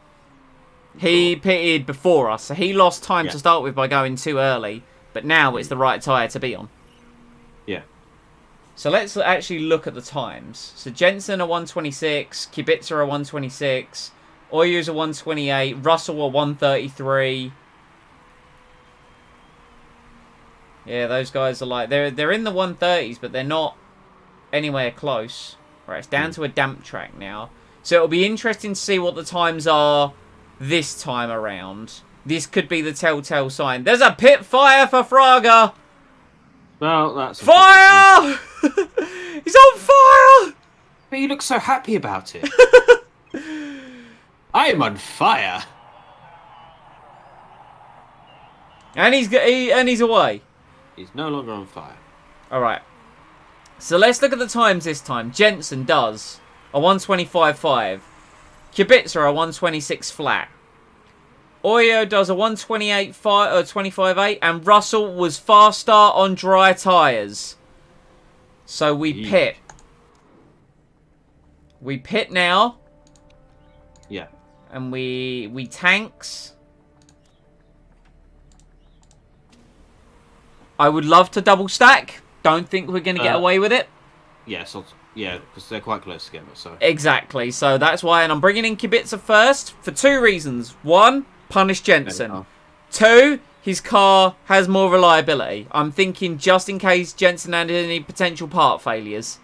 S2: He pitted before us, so he lost time
S1: Yeah.
S2: to start with by going too early, but now it's the right tyre to be on.
S1: Yeah.
S2: So let's actually look at the times. So Jensen a 126, Kubica a 126, Oyu's a 128, Russell a 133. Yeah, those guys are like they're in the 130s, but they're not anywhere close. Right, it's down to a damp track now. So it'll be interesting to see what the times are this time around. This could be the telltale sign. There's a pit fire for Fraga!
S1: Well, that's...
S2: Fire! He's on fire!
S1: But you look so happy about it. I am on fire.
S2: And he's away.
S1: He's no longer on fire.
S2: Alright. So let's look at the times this time. Jensen does a 125.5. Kubica a 126 flat. Oyo does a 128.25.8, and Russell was faster on dry tyres. So we
S1: Yeesh.
S2: pit. We pit now,
S1: Yeah.
S2: and we tanks. I would love to double stack. Don't think we're going to get away with it.
S1: Yeah, so, yeah, because they're quite close together. So
S2: Exactly. So that's why, and I'm bringing in Kubica first for 2 reasons. 1, punish Jensen. 2, his car has more reliability. I'm thinking just in case Jensen had any potential part failures.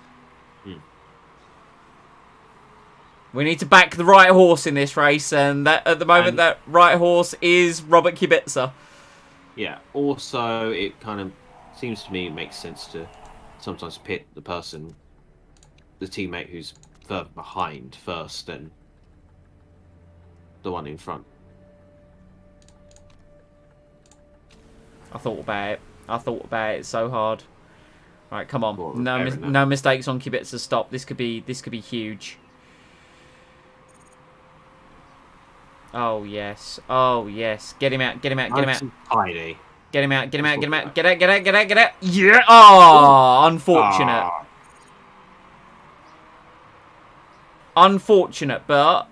S2: We need to back the right horse in this race, and that at the moment that right horse is Robert Kubica.
S1: Yeah. Also, it kind of seems to me it makes sense to sometimes pit the teammate who's further behind first than the one in front.
S2: I thought about it. I thought about it so hard. Right, come on.
S1: Well,
S2: No mistakes on Kubica's stop. This could be huge. Oh yes. Oh yes. Get him out. Get him out. Get him out.
S1: Tidy.
S2: Get him out. Get him out. Get him out. Get out. Get out. Get out. Get out. Yeah. Oh, unfortunate. Unfortunate, but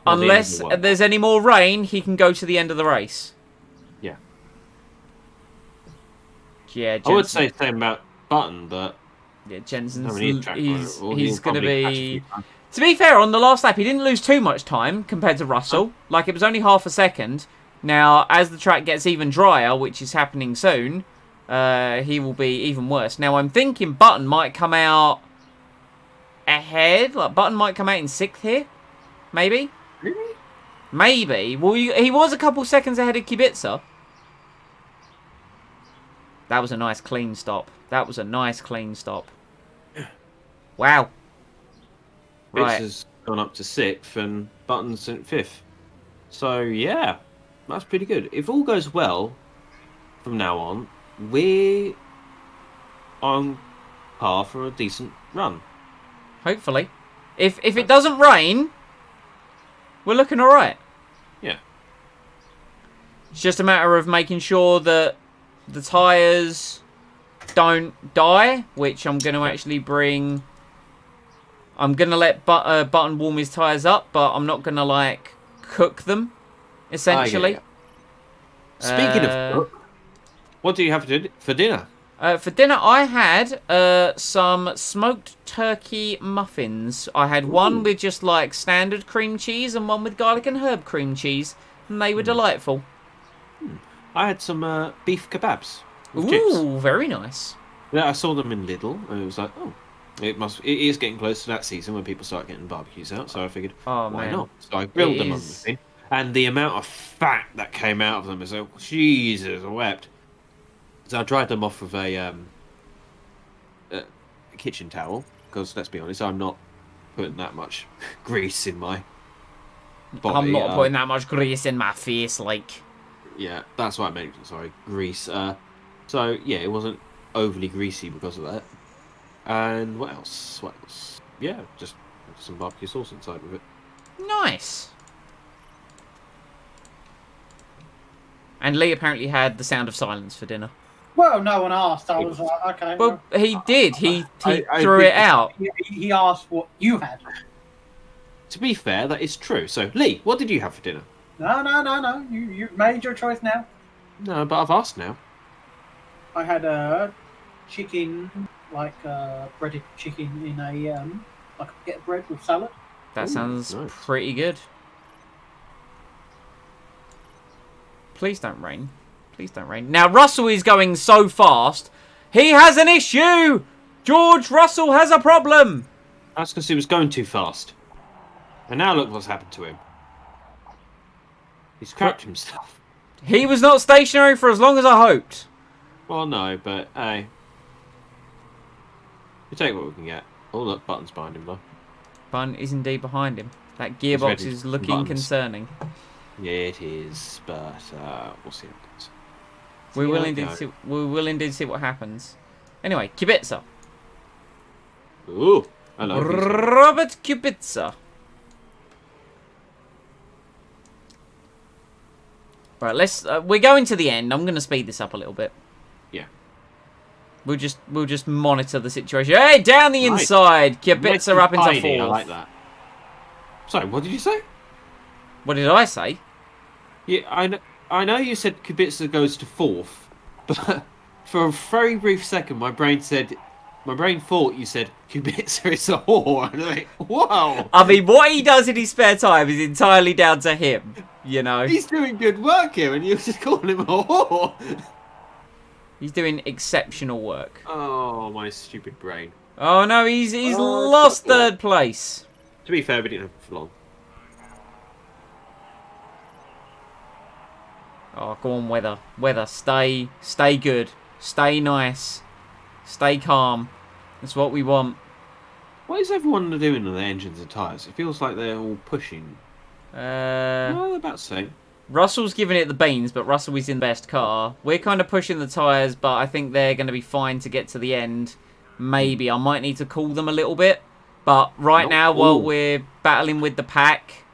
S2: unless there's any more rain, he can go to the end of the race.
S1: Yeah.
S2: Yeah.
S1: I would say same about Button, but
S2: yeah, Jensen's
S1: he's
S2: going to be. To be fair, on the last lap, he didn't lose too much time compared to Russell. Like, it was only half a second. Now, as the track gets even drier, which is happening soon, he will be even worse. Now, I'm thinking Button might come out ahead. Like, Button might come out in 6th here. Maybe?
S1: Really?
S2: Maybe. Well, he was a couple seconds ahead of Kubica. That was a nice clean stop. That was a nice clean stop. Wow.
S1: Right. Has gone up to 6th and Button's in 5th. So, yeah, that's pretty good. If all goes well from now on, we're on par for a decent run.
S2: Hopefully. If it doesn't rain, we're looking alright.
S1: Yeah.
S2: It's just a matter of making sure that the tyres don't die, which I'm going to actually bring... I'm going to let Button warm his tyres up, but I'm not going to, like, cook them, essentially.
S1: Speaking of cook, what do you have for dinner?
S2: For dinner, I had some smoked turkey muffins. I had one with just, like, standard cream cheese and one with garlic and herb cream cheese, and they were delightful.
S1: I had some beef kebabs with
S2: Ooh,
S1: chips.
S2: Very nice.
S1: Yeah, I saw them in Lidl, and it was like, oh, it is getting close to that season when people start getting barbecues out. So I figured, why not? So I grilled them on the thing, and the amount of fat that came out of them is like, Jesus, I wept. So I dried them off with a kitchen towel because let's be honest, I'm not putting that much grease in my body.
S2: I'm not putting that much grease in my face, like.
S1: Yeah, that's what I meant. Sorry, grease. So yeah, it wasn't overly greasy because of that. And what else? What else? Yeah, just some barbecue sauce inside with it.
S2: Nice. And Lee apparently had The Sound of Silence for dinner.
S3: Well, no one asked. I was like, okay.
S2: Well, he did. He threw it out.
S3: He asked what you had.
S1: To be fair, that is true. So, Lee, what did you have for dinner?
S3: No. You've made your choice now.
S1: No, but I've asked now.
S3: I had a chicken, like breaded chicken in a like a baguette bread with salad.
S2: That sounds
S1: nice.
S2: pretty good. Please don't rain. Please don't rain. Now, Russell is going so fast. He has an issue! George Russell has a problem!
S1: That's because he was going too fast. And now look what's happened to him. He's crapped himself.
S2: He was not stationary for as long as I hoped.
S1: Well, no, but hey. We take what we can get. Oh, look, Button's behind him, though.
S2: Bun is indeed behind him. That gearbox is looking concerning.
S1: Yeah, it is, but we'll see how it goes.
S2: We will indeed see what happens. Anyway, Kubica.
S1: Ooh, hello.
S2: Robert Kubica. Right, let's. We're going to the end. I'm going to speed this up a little bit.
S1: Yeah.
S2: We'll just monitor the situation. Hey, down the inside. Kibitz are up into fourth.
S1: I like that. Sorry, what did you say?
S2: What did I say?
S1: Yeah, I know you said Kubica goes to fourth, but for a very brief second, my brain thought you said Kubica is a whore. And I'm like, whoa!
S2: I mean, what he does in his spare time is entirely down to him, you know?
S1: He's doing good work here, and you're just calling him a whore.
S2: He's doing exceptional work.
S1: Oh, my stupid brain.
S2: Oh, no, he's lost third place.
S1: To be fair, we didn't have it for long.
S2: Oh, go on, Weather. Weather, stay good. Stay nice. Stay calm. That's what we want.
S1: What is everyone doing on their engines and tyres? It feels like they're all pushing. No, they're about the same.
S2: Russell's giving it the beans, but Russell is in the best car. We're kind of pushing the tyres, but I think they're going to be fine to get to the end. Maybe. I might need to cool them a little bit. But right now, while we're battling with the pack...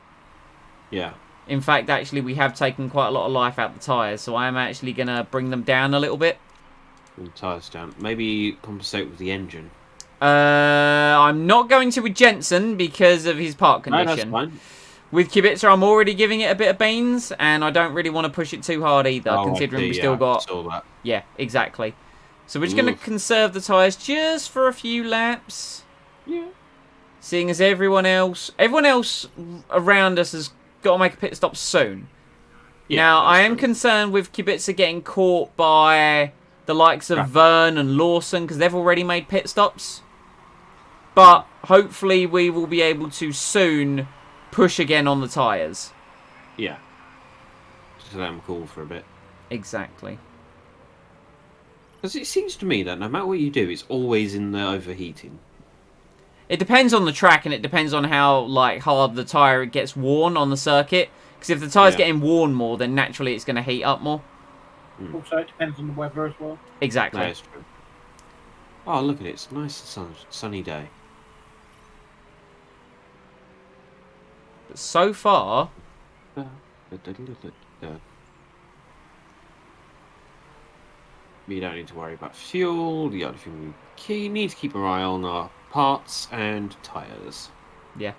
S1: Yeah.
S2: In fact, actually, we have taken quite a lot of life out the tyres, so I am actually going to bring them down a little bit.
S1: Bring the tyres down. Maybe compensate with the engine.
S2: I'm not going to with Jensen because of his part condition.
S1: No, that's fine.
S2: With Kubica, I'm already giving it a bit of beans, and I don't really want to push it too hard either, considering we still got...
S1: I saw that.
S2: Yeah, exactly. So we're just going to conserve the tyres just for a few laps.
S1: Yeah.
S2: Seeing as everyone else around us has got to make a pit stop soon. Yeah, now, I am concerned with Kubica getting caught by the likes of Vern and Lawson, because they've already made pit stops. But hopefully we will be able to soon push again on the tyres.
S1: Yeah. Just let them cool for a bit.
S2: Exactly.
S1: Because it seems to me that no matter what you do, it's always in the overheating.
S2: It depends on the track, and it depends on how hard the tyre gets worn on the circuit. Because if the tyre's getting worn more, then naturally it's going to heat up more.
S3: Also, it depends on the weather as well.
S2: Exactly.
S1: That is true. Oh, look at it. It's a nice sunny day.
S2: But so far...
S1: We don't need to worry about fuel. The other thing we need to keep our eye on are parts and tyres.
S2: Yeah.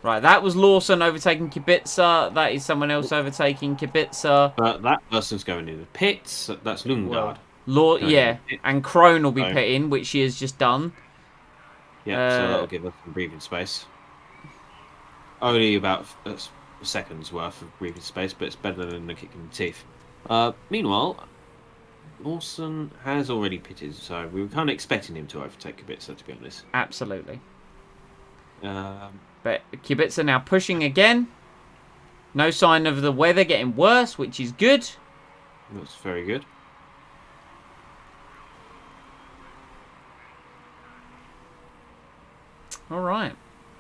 S2: Right, that was Lawson overtaking Kubica. That is someone else overtaking Kubica.
S1: But that person's going in the pits. That's Lundgaard.
S2: Yeah, and Krone will be pitting, which she has just done.
S1: Yeah, so that'll give us some breathing space. Only about a second's worth of breathing space, but it's better than the kick in the teeth. Meanwhile, Lawson has already pitted, so we were kind of expecting him to overtake Kubica, to be honest.
S2: Absolutely. But Kubica now pushing again. No sign of the weather getting worse, which is good.
S1: That's very good.
S2: All right.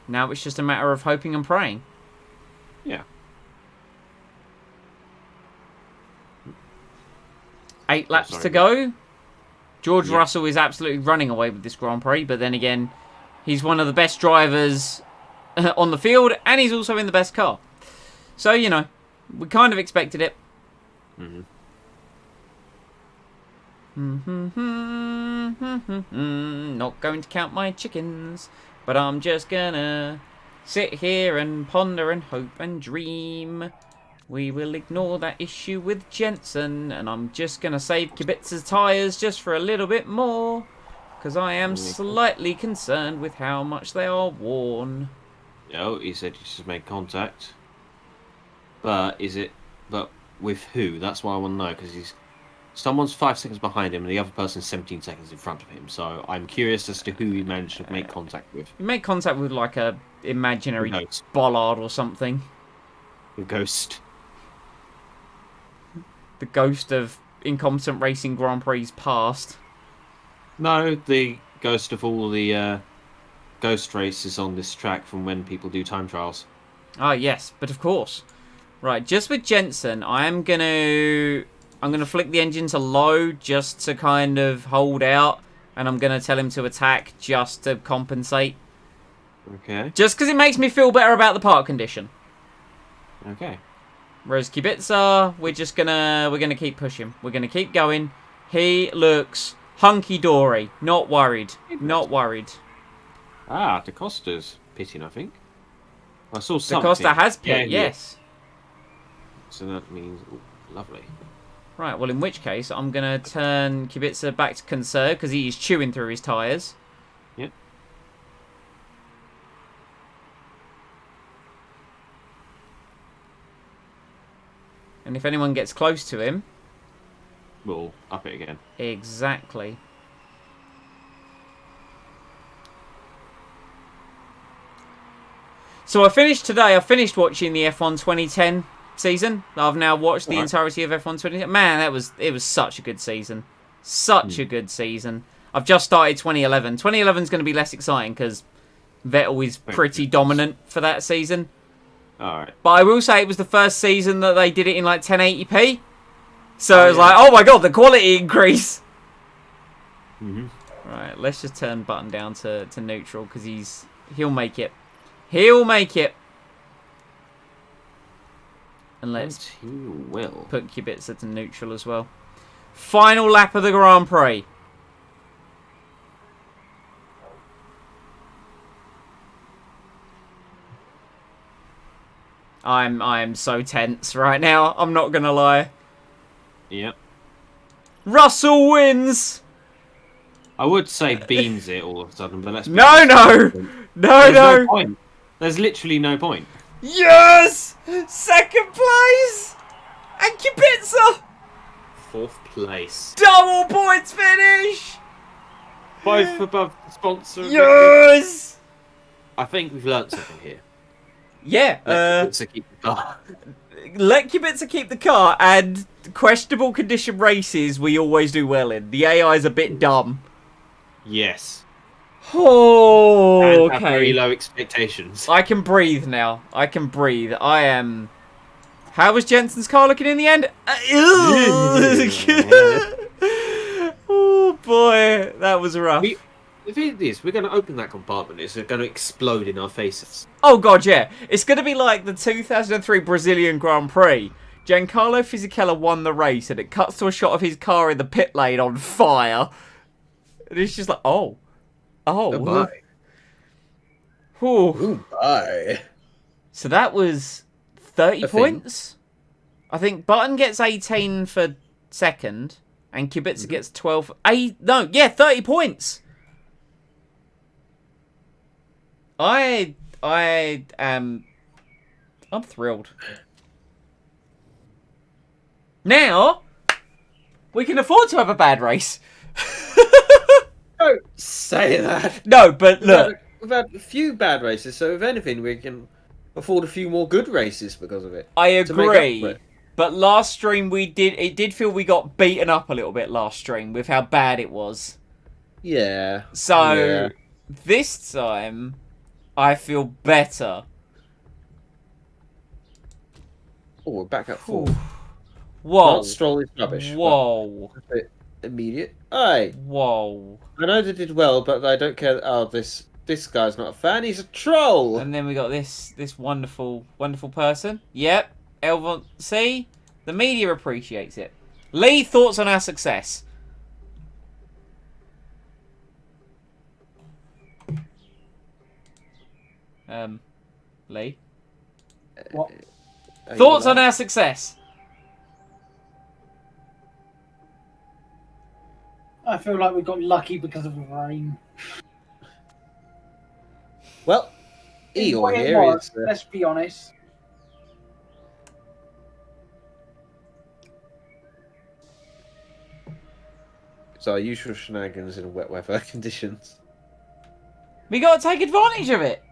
S2: Now it's just a matter of hoping and praying.
S1: Yeah.
S2: 8 laps to go. George Russell is absolutely running away with this Grand Prix, but then again, he's one of the best drivers on the field, and he's also in the best car. So, you know, we kind of expected it. Not going to count my chickens, but I'm just gonna sit here and ponder and hope and dream. We will ignore that issue with Jensen, and I'm just gonna save Kubica's tyres just for a little bit more, because I am slightly concerned with how much they are worn.
S1: Oh, he said he just made contact. But but with who? That's what I want to know, because someone's 5 seconds behind him and the other person's 17 seconds in front of him. So I'm curious as to who he managed to make contact with.
S2: He made contact with like a imaginary bollard or something.
S1: The ghost.
S2: The ghost of incompetent racing Grand Prix past.
S1: No, the ghost of all the ghost races on this track from when people do time trials.
S2: Ah, yes, but of course. Right, just with Jensen, I'm gonna flick the engine to low just to kind of hold out, and I'm gonna tell him to attack just to compensate.
S1: Okay.
S2: Just because it makes me feel better about the park condition.
S1: Okay.
S2: Whereas Kubica, we're gonna keep pushing. We're gonna keep going. He looks hunky dory. Not worried. Not worried.
S1: Ah, Da Costa's pitting, I think. I saw something.
S2: Da Costa has pit, yes.
S1: So that means lovely.
S2: Right, well, in which case, I'm going to turn Kubica back to conserve because he is chewing through his tyres.
S1: Yep.
S2: And if anyone gets close to him...
S1: We'll up it again.
S2: Exactly. So I finished watching the F1 2010 season. I've now watched the entirety of F1 2010. Man, it was such a good season. Such a good season. I've just started 2011. 2011 is going to be less exciting because Vettel is pretty dominant for that season.
S1: Alright.
S2: But I will say it was the first season that they did it in like 1080p. So it was like, oh my god, the quality increase. Right, let's just turn Button down to neutral because he'll make it. He'll make it. And let's put Kubica to neutral as well. Final lap of the Grand Prix. I'm so tense right now. I'm not gonna lie.
S1: Yep.
S2: Russell wins.
S1: I would say beans it all of a sudden, but let's.
S2: No.
S1: No point. There's literally no point.
S2: Yes! Second place! And Kubica!
S1: 4th place.
S2: Double points finish!
S1: Both above the sponsor.
S2: Yes!
S1: I think we've learnt something here.
S2: Yeah.
S1: Let Kubica keep the car.
S2: Let Kubica keep the car, and questionable condition races we always do well in. The AI is a bit dumb.
S1: Yes.
S2: Oh,
S1: and have
S2: okay.
S1: very low expectations.
S2: I can breathe now. I can breathe. I am... How was Jensen's car looking in the end? Oh, boy. That was rough.
S1: The thing is, we're going to open that compartment. It's going to explode in our faces.
S2: Oh, God, yeah. It's going to be like the 2003 Brazilian Grand Prix. Giancarlo Fisichella won the race, and it cuts to a shot of his car in the pit lane on fire. And it's just like, oh. Oh.
S1: Bye.
S2: Ooh.
S1: Bye.
S2: So that was 30 points. I think Button gets 18 for second, and Kubica gets 12. 30 points. I'm thrilled. Now we can afford to have a bad race.
S1: Don't say that.
S2: No, but look,
S1: we've had a few bad races, so if anything, we can afford a few more good races because of it.
S2: I agree. But last stream it did feel we got beaten up a little bit last stream with how bad it was.
S1: Yeah.
S2: So this time I feel better.
S1: Oh, we're back at 4.
S2: Whoa.
S1: Stroll is rubbish.
S2: Whoa.
S1: Immediate. Aye.
S2: Whoa.
S1: I know they did well, but I don't care. Oh, this guy's not a fan. He's a troll.
S2: And then we got this wonderful person. Yep. Elvon. See? The media appreciates it. Lee, thoughts on our success? Lee?
S3: What?
S2: Thoughts on our success?
S3: I feel like we got lucky because of the rain.
S1: Well, Eeyore here is...
S3: Let's be honest.
S1: It's our usual shenanigans in wet weather conditions.
S2: We got to take advantage of it.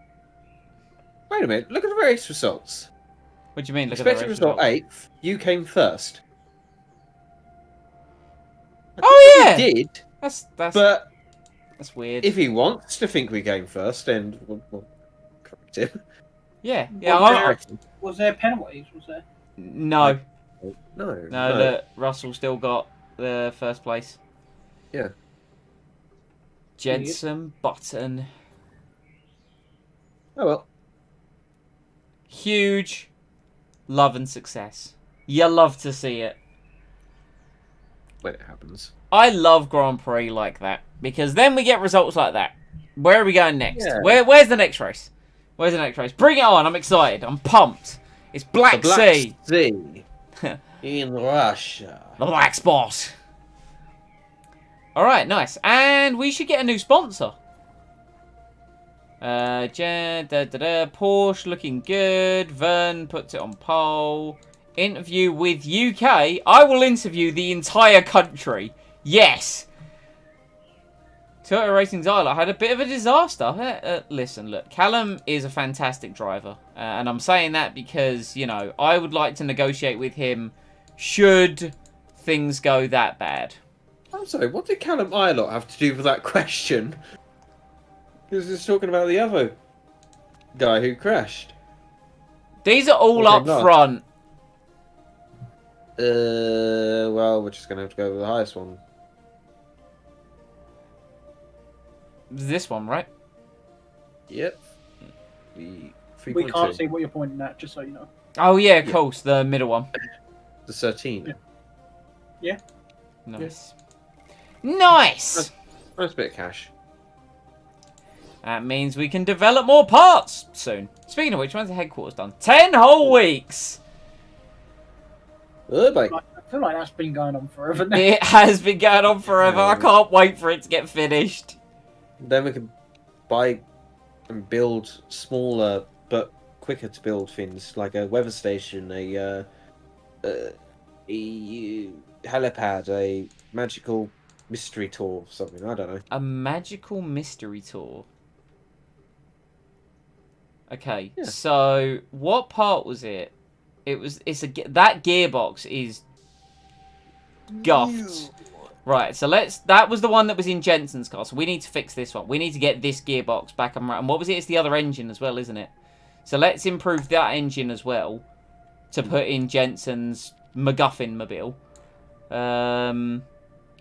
S1: Wait a minute, look at the race results.
S2: What do you mean? Look
S1: Expected
S2: at the race
S1: result
S2: results?
S1: 8th, you came first.
S2: Oh yeah,
S1: he did. But
S2: that's weird.
S1: If he wants to think we came first, then we'll correct him.
S2: Yeah.
S3: Was there penalties? Was there?
S2: No.
S1: No.
S2: Look, Russell still got the first place.
S1: Yeah.
S2: Jensen Button.
S1: Oh well.
S2: Huge love and success. You love to see it.
S1: When it happens.
S2: I love Grand Prix like that because then we get results like that. Where are we going next?
S1: Yeah.
S2: Where's the next race? Where's the next race? Bring it on! I'm excited. I'm pumped. It's Black Sea.
S1: Sea in Russia.
S2: The Black Spot. All right, nice. And we should get a new sponsor. Porsche looking good. Vern puts it on pole. Interview with UK. I will interview the entire country. Yes. Toyota Racing's Isla had a bit of a disaster. Listen, look, Callum is a fantastic driver. And I'm saying that because, you know, I would like to negotiate with him should things go that bad.
S1: I'm sorry, what did Callum Ilott have to do with that question? He was just talking about the other guy who crashed.
S2: These are all up front.
S1: Well, we're just going to have to go with the highest one.
S2: This one, right?
S1: Yep.
S3: We can't see what you're pointing at, just so you know.
S2: Oh, yeah, of course. The middle one.
S1: The 13.
S3: Yeah.
S2: Nice. Yeah. Nice!
S1: Nice bit of cash.
S2: That means we can develop more parts soon. Speaking of which, when's the headquarters done? 10 whole weeks!
S1: Oh, boy.
S3: I feel like that's been going on forever now.
S2: It has been going on forever. I can't wait for it to get finished.
S1: Then we can buy and build smaller but quicker to build things like a weather station, a helipad, a magical mystery tour, something. I don't know.
S2: A magical mystery tour. Okay,
S1: Yeah.
S2: so what part was it? That gearbox is guffed. Right, so that was the one that was in Jensen's car, so we need to fix this one. We need to get this gearbox back and right. And what was it? It's the other engine as well, isn't it? So let's improve that engine as well to put in Jensen's MacGuffin mobile.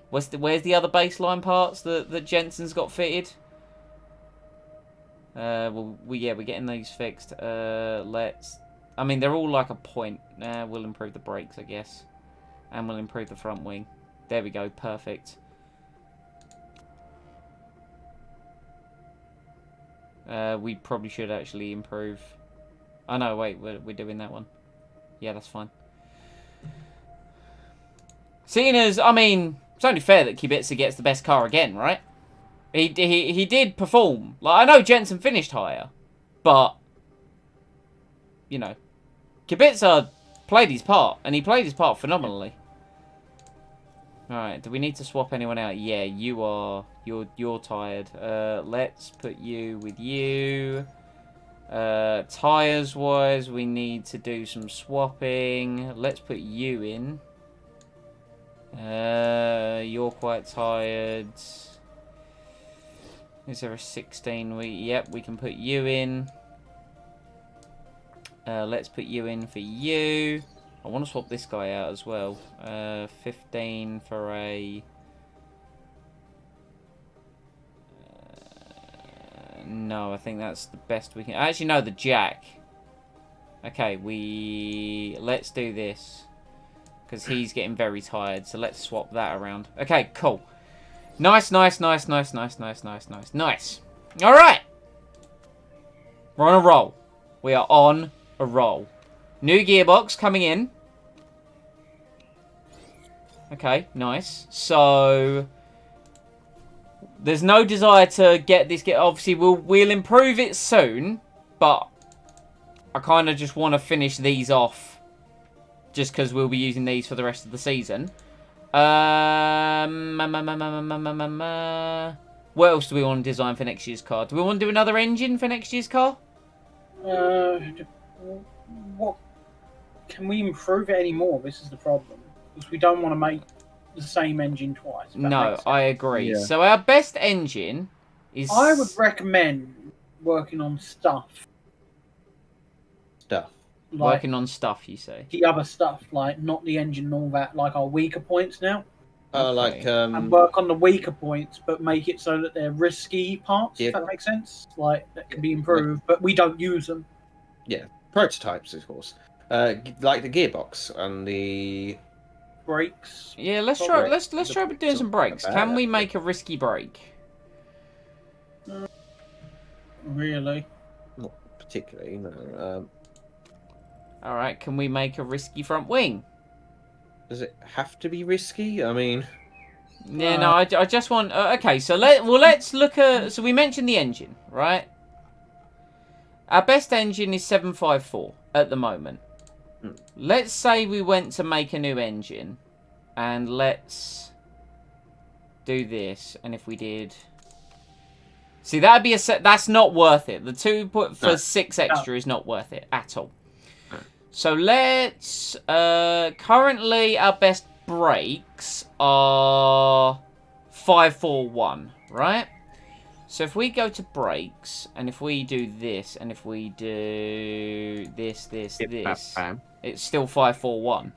S2: Where's the other baseline parts that Jensen's got fitted? We're getting these fixed. I mean, they're all like a point. We'll improve the brakes, I guess. And we'll improve the front wing. There we go, perfect. We probably should actually improve. Oh no, wait, we're doing that one. Yeah, that's fine. Seeing as, I mean, it's only fair that Kubica gets the best car again, right? He did perform. Like, I know Jensen finished higher, but you know, Kubica played his part, and he played his part phenomenally. Alright, do we need to swap anyone out? Yeah, you're tired. Let's put you with you. Tyres wise, we need to do some swapping. Let's put you in. You're quite tired. Is there a 16 week? Yep, we can put you in. Let's put you in for you. I want to swap this guy out as well. 15 for a... no, I think that's the best we can... Actually, no, the Jack. Okay, let's do this. Because he's getting very tired, so let's swap that around. Okay, cool. Nice. Nice. Alright. We're on a roll. We are on a roll. New gearbox coming in. Okay, nice. So there's no desire to get this. Obviously, we'll improve it soon, but I kind of just want to finish these off, just because we'll be using these for the rest of the season. What else do we want to design for next year's car? Do we want to do another engine for next year's car?
S3: What? Can we improve it anymore? This is the problem. Because we don't want to make the same engine twice.
S2: No, I agree.
S1: Yeah.
S2: So our best engine is...
S3: I would recommend working on stuff.
S1: Stuff.
S3: Like
S2: working on stuff, you say?
S3: the other stuff, like not the engine and all that, like our weaker points now.
S1: Like
S3: and work on the weaker points, but make it so that they're risky parts.
S1: Yeah.
S3: If that makes sense, like that can be improved, but we don't use them.
S1: Yeah, prototypes, of course. Like the gearbox and the
S3: Brakes.
S2: Yeah, let's try. Let's try doing some brakes.
S1: bad,
S2: Can we make a risky brake?
S3: Really?
S1: Not particularly, no.
S2: All right. Can we make a risky front wing?
S1: Does it have to be risky? I mean,
S2: Yeah, no. I just want. Okay, so let's look at. So we mentioned the engine, right? Our best engine is 754 at the moment. Let's say we went to make a new engine, and let's do this. And if we did, see, that'd be a set. That's not worth it. The 6 extra is not worth it at all. So let's. Currently, our best brakes are 541, right? So if we go to brakes, and if we do this, and if we do this, it's still 541.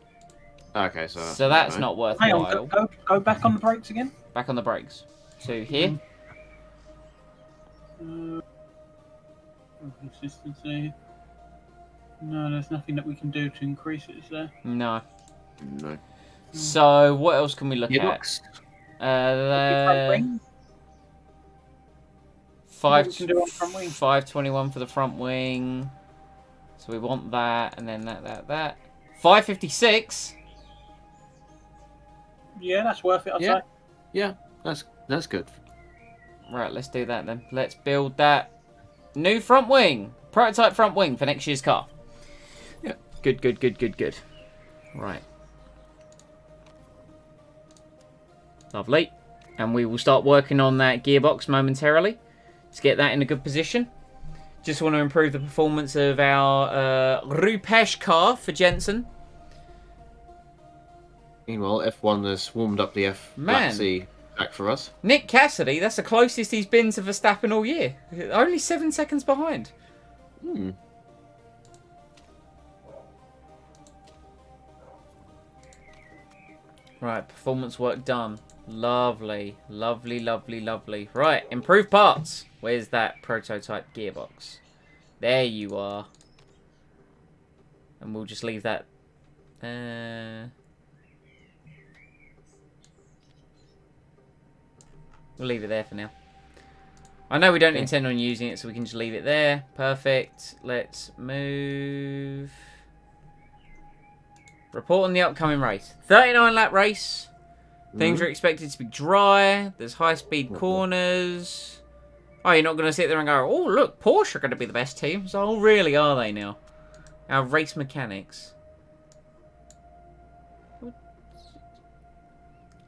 S1: okay,
S2: So that's not worthwhile.
S3: Hang on, go back on the brakes again.
S2: Back on the brakes. So here.
S3: Consistency. No, there's nothing that we can do to increase it, is there?
S2: No.
S1: No.
S2: So what else can we look
S1: Gearbox.
S2: at? 521 for the front wing. So we want that, and then that. 556.
S3: Yeah, that's worth it, I'd say.
S1: Yeah, that's good.
S2: Right, let's do that then. Let's build that new front wing. Prototype front wing for next year's car.
S1: Yeah.
S2: Good. Right. Lovely. And we will start working on that gearbox momentarily. Let's get that in a good position. Just want to improve the performance of our Rupesh car for Jensen.
S1: Meanwhile, F1 has warmed up the Black Sea back for us.
S2: Nick Cassidy, that's the closest he's been to Verstappen all year. Only 7 seconds behind. Right, performance work done. Lovely. Right, improved parts. Where's that prototype gearbox? There you are. And we'll just leave that. We'll leave it there for now. I know we don't intend on using it, so we can just leave it there. Perfect. Let's move. Report on the upcoming race. 39 lap race. Things are expected to be dry. There's high-speed corners. Oh, you're not going to sit there and go, oh, look, Porsche are going to be the best team. So, oh, really, are they now? Our race mechanics.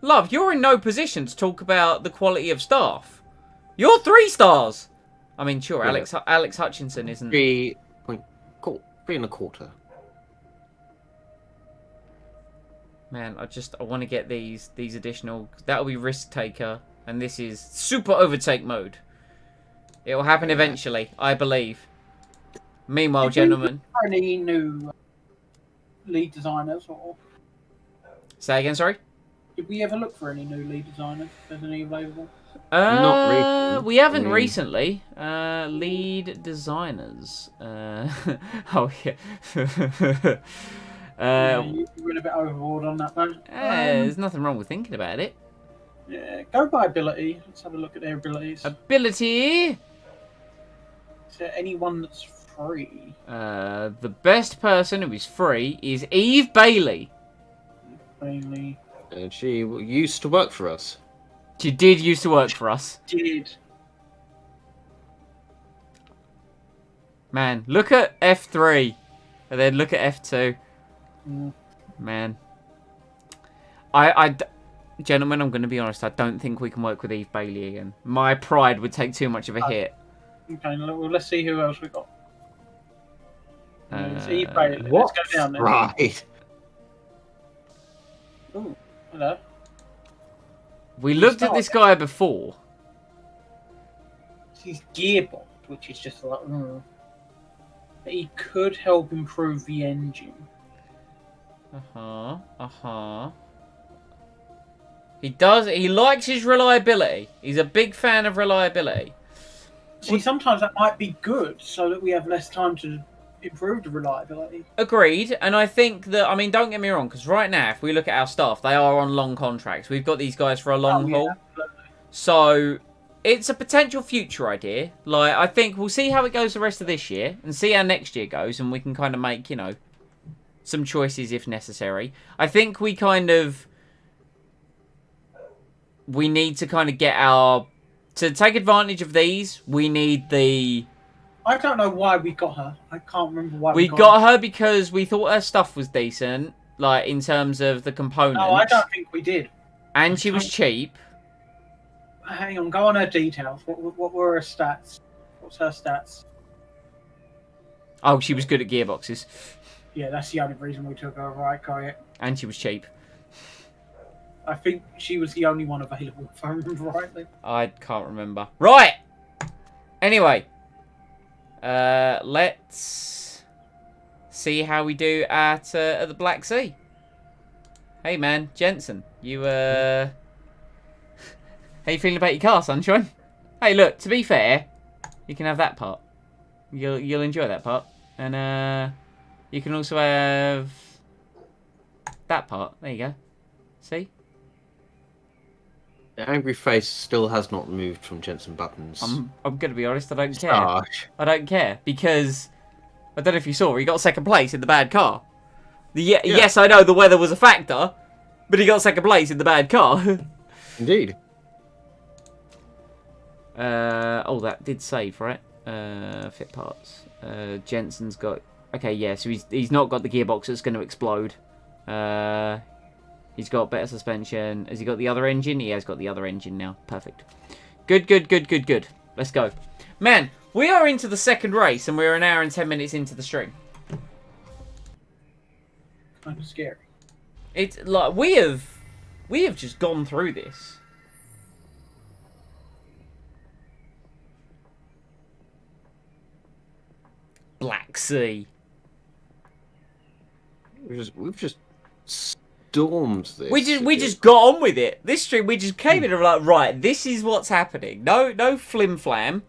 S2: Love, you're in no position to talk about the quality of staff. You're 3 stars. I mean, sure,
S1: Yeah.
S2: Alex Hutchinson isn't...
S1: 3.25.
S2: Man, I want to get these additional... That'll be risk taker. And this is super overtake mode. It will happen eventually, I believe. Meanwhile, gentlemen...
S3: Any new lead designers? Or
S2: Say again, sorry?
S3: did we ever look for any new lead designers? Is there any available?
S1: Not recently.
S2: We haven't recently. Lead designers. Oh, yeah.
S3: You went a bit overboard on that one.
S2: There's nothing wrong with thinking about it.
S3: Yeah, go by ability. Let's have a look at their abilities.
S2: Ability.
S3: Is there anyone that's free?
S2: The best person who is free is Eve Bailey.
S3: Bailey.
S1: And she used to work for us.
S2: She did used to work for us.
S3: Did.
S2: Man, look at F3. And then look at F2. Man. Gentlemen, I'm going to be honest. I don't think we can work with Eve Bailey again. My pride would take too much of a hit.
S3: Okay, well, let's see who else we got. It's Eve Bailey. Let's go down there.
S1: Right.
S3: Ooh, hello.
S2: We looked at this guy before.
S3: He's gearbox, which is just like... He could help improve the engine.
S2: He does. He likes his reliability. He's a big fan of reliability.
S3: See, sometimes that might be good, so that we have less time to improve the reliability.
S2: Agreed, and I think that, I mean, don't get me wrong, because right now, if we look at our staff, they are on long contracts. We've got these guys for a long haul.
S3: Absolutely.
S2: So, it's a potential future idea. Like, I think we'll see how it goes the rest of this year, and see how next year goes, and we can kind of make, you know, some choices if necessary. I think we need to kind of get to take advantage of these, we need the...
S3: I don't know why we got her. I can't remember why
S2: we got her because we thought her stuff was decent, like, in terms of the components.
S3: No, I don't think we did.
S2: And she was cheap.
S3: Hang on, go on her details. What were her stats? What's her stats?
S2: Oh, she was good at gearboxes.
S3: Yeah, that's the only reason we took her, right, got it.
S2: And she was cheap.
S3: I think she was the only one available, if I remember rightly.
S2: I can't remember. Right! Anyway. Let's see how we do at the Black Sea. Hey man, Jensen, you how you feeling about your car, sunshine? Hey, look, to be fair, you can have that part. You'll enjoy that part, and you can also have that part. There you go. See?
S1: The angry face still has not moved from Jensen Buttons.
S2: I'm gonna be honest, I don't care.
S1: Gosh.
S2: I don't care because I don't know if you saw, he got second place in the bad car. Yes, I know the weather was a factor, but he got second place in the bad car.
S1: Indeed.
S2: Oh, that did save, right? Fit parts. Jensen's got... Okay, yeah, so he's not got the gearbox that's going to explode. He's got better suspension. Has he got the other engine? He has got the other engine now. Perfect. Good. Let's go. Man, we are into the second race, and we're an hour and 10 minutes into the stream.
S3: Kind of scary.
S2: It's like we have just gone through this. Black Sea.
S1: We've just stormed this.
S2: We just got on with it. This stream, we just came in and were like, right, this is what's happening. No flim flam,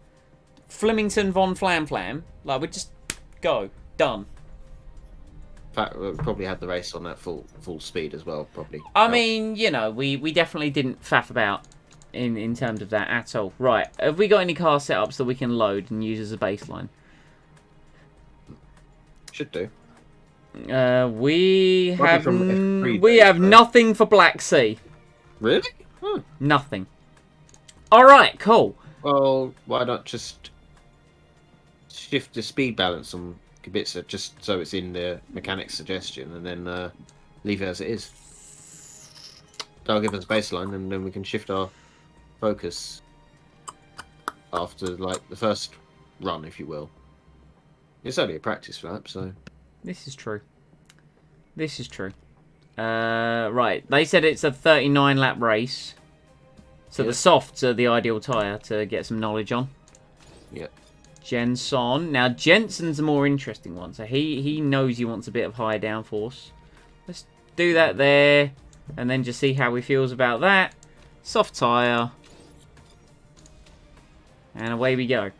S2: Flemington von Flam Flam. Like, we just go done.
S1: In fact, we probably had the race on that full speed as well. Probably.
S2: I mean, you know, we definitely didn't faff about in terms of that at all. Right, have we got any car setups that we can load and use as a baseline?
S1: Should do.
S2: We have
S1: F3
S2: nothing for Black Sea.
S1: Really?
S2: Nothing. All right, cool.
S1: Well, why not just shift the speed balance on Kubica just so it's in the mechanic's suggestion, and then leave it as it is. That'll give us a baseline, and then we can shift our focus after, like, the first run, if you will. It's only a practice lap, so...
S2: This is true. Right, they said it's a 39-lap race. So the softs are the ideal tyre to get some knowledge on.
S1: Yep.
S2: Jenson. Now, Jensen's a more interesting one. So he knows he wants a bit of higher downforce. Let's do that there. And then just see how he feels about that. Soft tyre. And away we go.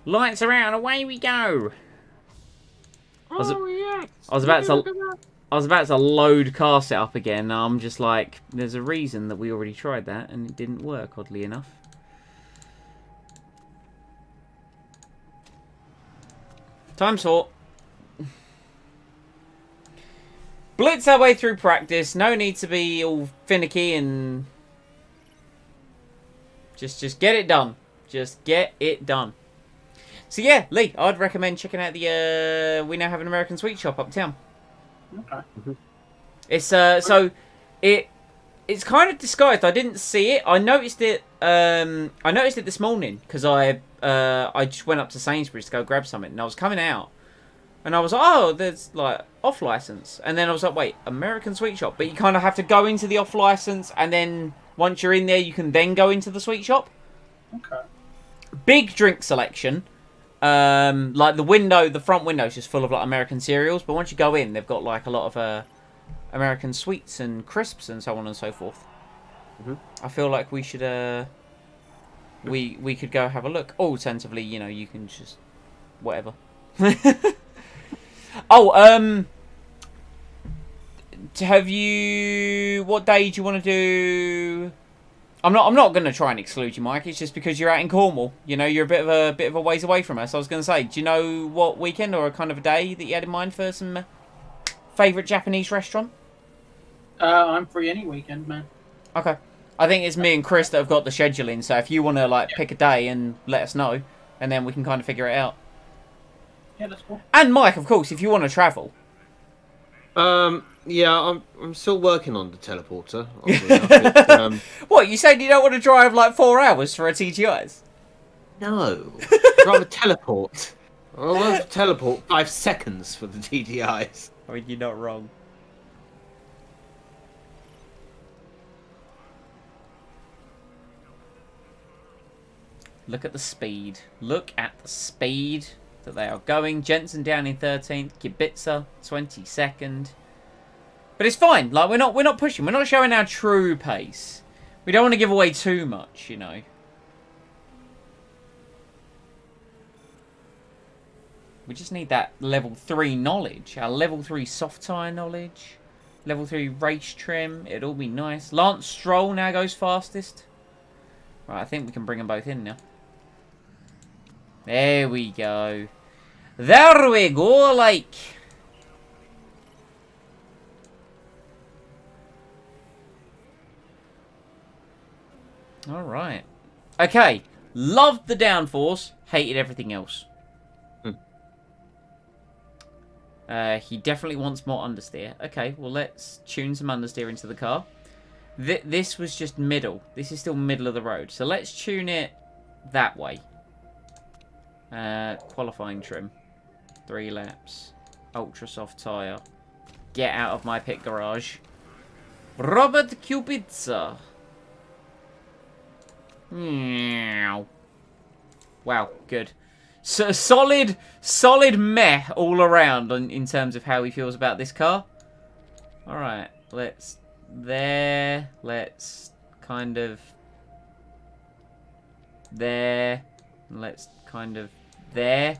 S2: Lights are out and away we go. I was about to load car setup again. And I'm just like, there's a reason that we already tried that and it didn't work, oddly enough. Time sort. Blitz our way through practice. No need to be all finicky and just get it done. Just get it done. So yeah, Lee, I'd recommend checking out the we now have an American sweet shop uptown.
S3: Okay.
S2: It's so it's kind of disguised. I didn't see it. I noticed it this morning because I just went up to Sainsbury's to go grab something, and I was coming out, and I was like, oh, there's like off license, and then I was like, wait, American sweet shop, but you kind of have to go into the off license, and then once you're in there, you can then go into the sweet shop.
S3: Okay.
S2: Big drink selection. Like the front window is just full of like American cereals, but once you go in, they've got like a lot of American sweets and crisps and so on and so forth. I feel like we should we could go have a look. Alternatively, you know, you can just whatever. Oh, have you? What day do you want to do? I'm not going to try and exclude you, Mike. It's just because you're out in Cornwall. You know, you're a bit of a ways away from us. I was going to say, do you know what weekend or a kind of a day that you had in mind for some favourite Japanese restaurant?
S3: I'm free any weekend, man.
S2: Okay. I think it's me and Chris that have got the scheduling. So if you want to like pick a day and let us know, and then we can kind of figure it out.
S3: Yeah, that's cool.
S2: And Mike, of course, if you want to travel.
S1: Yeah, I'm still working on the teleporter.
S2: What, you said you don't want to drive like 4 hours for a TGI's?
S1: No. I'd rather teleport. I'd rather teleport 5 seconds for the TGI's.
S2: I mean, you're not wrong. Look at the speed. Look at the speed that they are going. Jensen down in 13th. Kubica 22nd. But it's fine. Like we're not pushing. We're not showing our true pace. We don't want to give away too much, you know. We just need that level 3 knowledge. Our level 3 soft tire knowledge. Level 3 race trim. It'd all be nice. Lance Stroll now goes fastest. Right, I think we can bring them both in now. There we go. There we go, like. Alright. Okay. Loved the downforce. Hated everything else. He definitely wants more understeer. Okay, well let's tune some understeer into the car. This was just middle. This is still middle of the road. So let's tune it that way. Qualifying trim. 3 laps. Ultra soft tyre. Get out of my pit garage. Robert Kubica. Wow, good. So solid meh all around in terms of how he feels about this car. Alright, let's kind of there. Let's kind of there.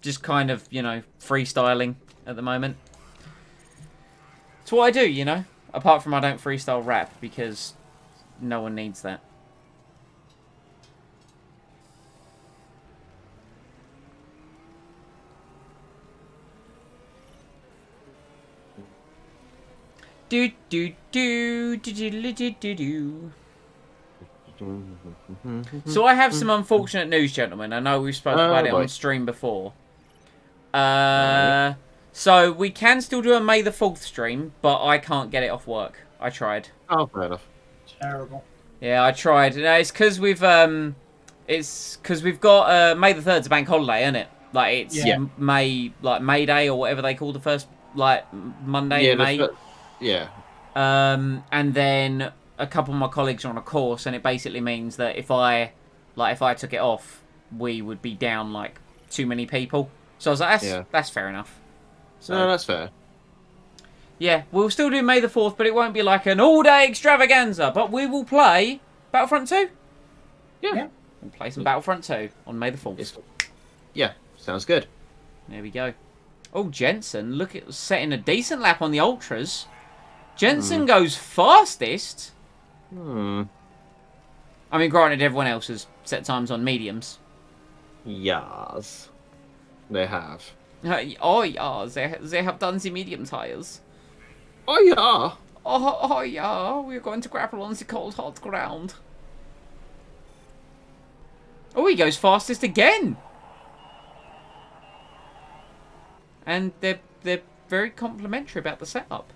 S2: Just kind of, you know, freestyling at the moment. It's what I do, you know. Apart from I don't freestyle rap because no one needs that. Do do do do do do do do. So I have some unfortunate news, gentlemen. I know we've spoken about it on stream before. So we can still do a May the 4th stream, but I can't get it off work. I tried.
S1: Oh, fair enough.
S3: Terrible.
S2: Yeah, I tried. No, it's because we've got May the 3rd's a bank holiday, isn't it? Like it's May Day or whatever they call the first Monday in May.
S1: Yeah.
S2: And then a couple of my colleagues are on a course, and it basically means that if I took it off, we would be down like too many people. So I was like, that's fair enough. So,
S1: no, that's fair.
S2: Yeah, we'll still do May the 4th, but it won't be like an all-day extravaganza. But we will play Battlefront 2.
S3: Yeah.
S2: We'll play some Battlefront 2 on May the 4th.
S1: Yeah, sounds good.
S2: There we go. Oh, Jensen, look at setting a decent lap on the Ultras. Jensen goes fastest. I mean, granted, everyone else has set times on mediums.
S1: Yes. They have.
S2: Oh, yeah, they have done the medium tyres.
S1: Oh, yeah.
S2: Oh, yeah, we're going to grapple on the cold, hot ground. Oh, he goes fastest again. And they're very complimentary about the setup.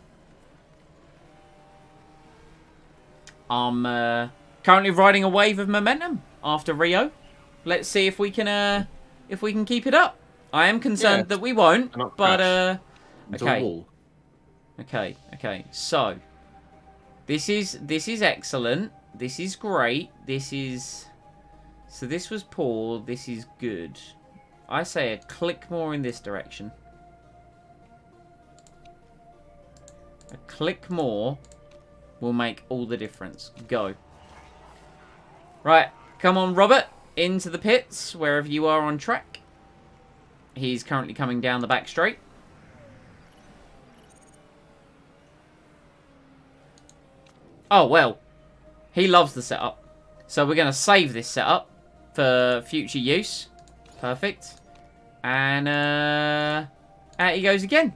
S2: I'm currently riding a wave of momentum after Rio. Let's see if we can keep it up. I am concerned that we won't, but okay. Okay. So this is excellent. This is great. So this was poor. This is good. I say a click more in this direction. A click more will make all the difference. Go. Right, come on, Robert, into the pits, wherever you are on track. He's currently coming down the back straight. Oh, well, he loves the setup. So we're going to save this setup for future use. Perfect. And out he goes again.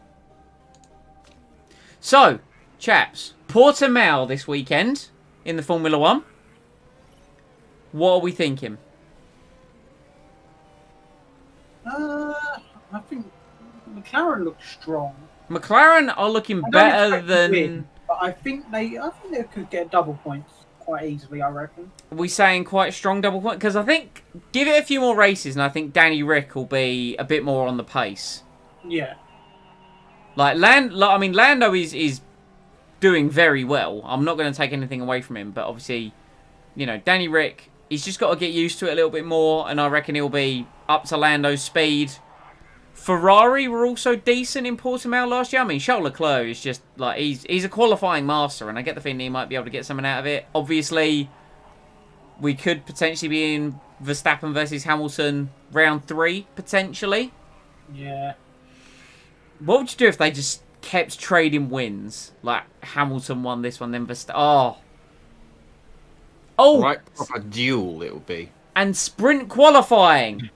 S2: So, chaps, Portimao this weekend in the Formula 1. What are we thinking?
S3: I think McLaren looks strong.
S2: McLaren are looking better than...
S3: Win, but I think they could get double points quite easily, I reckon.
S2: Are we saying quite strong double point? Because I think, give it a few more races, and I think Danny Rick will be a bit more on the pace.
S3: Yeah.
S2: Like, Lando is doing very well. I'm not going to take anything away from him, but obviously, you know, Danny Rick, he's just got to get used to it a little bit more, and I reckon he'll be up to Lando's speed. Ferrari were also decent in Portimao last year. I mean, Charles Leclerc is just, like, he's a qualifying master, and I get the feeling he might be able to get something out of it. Obviously, we could potentially be in Verstappen versus Hamilton round 3, potentially.
S3: Yeah.
S2: What would you do if they just kept trading wins? Like, Hamilton won this one, then Verstappen... Oh!
S1: Right, proper duel it'll be.
S2: And sprint qualifying!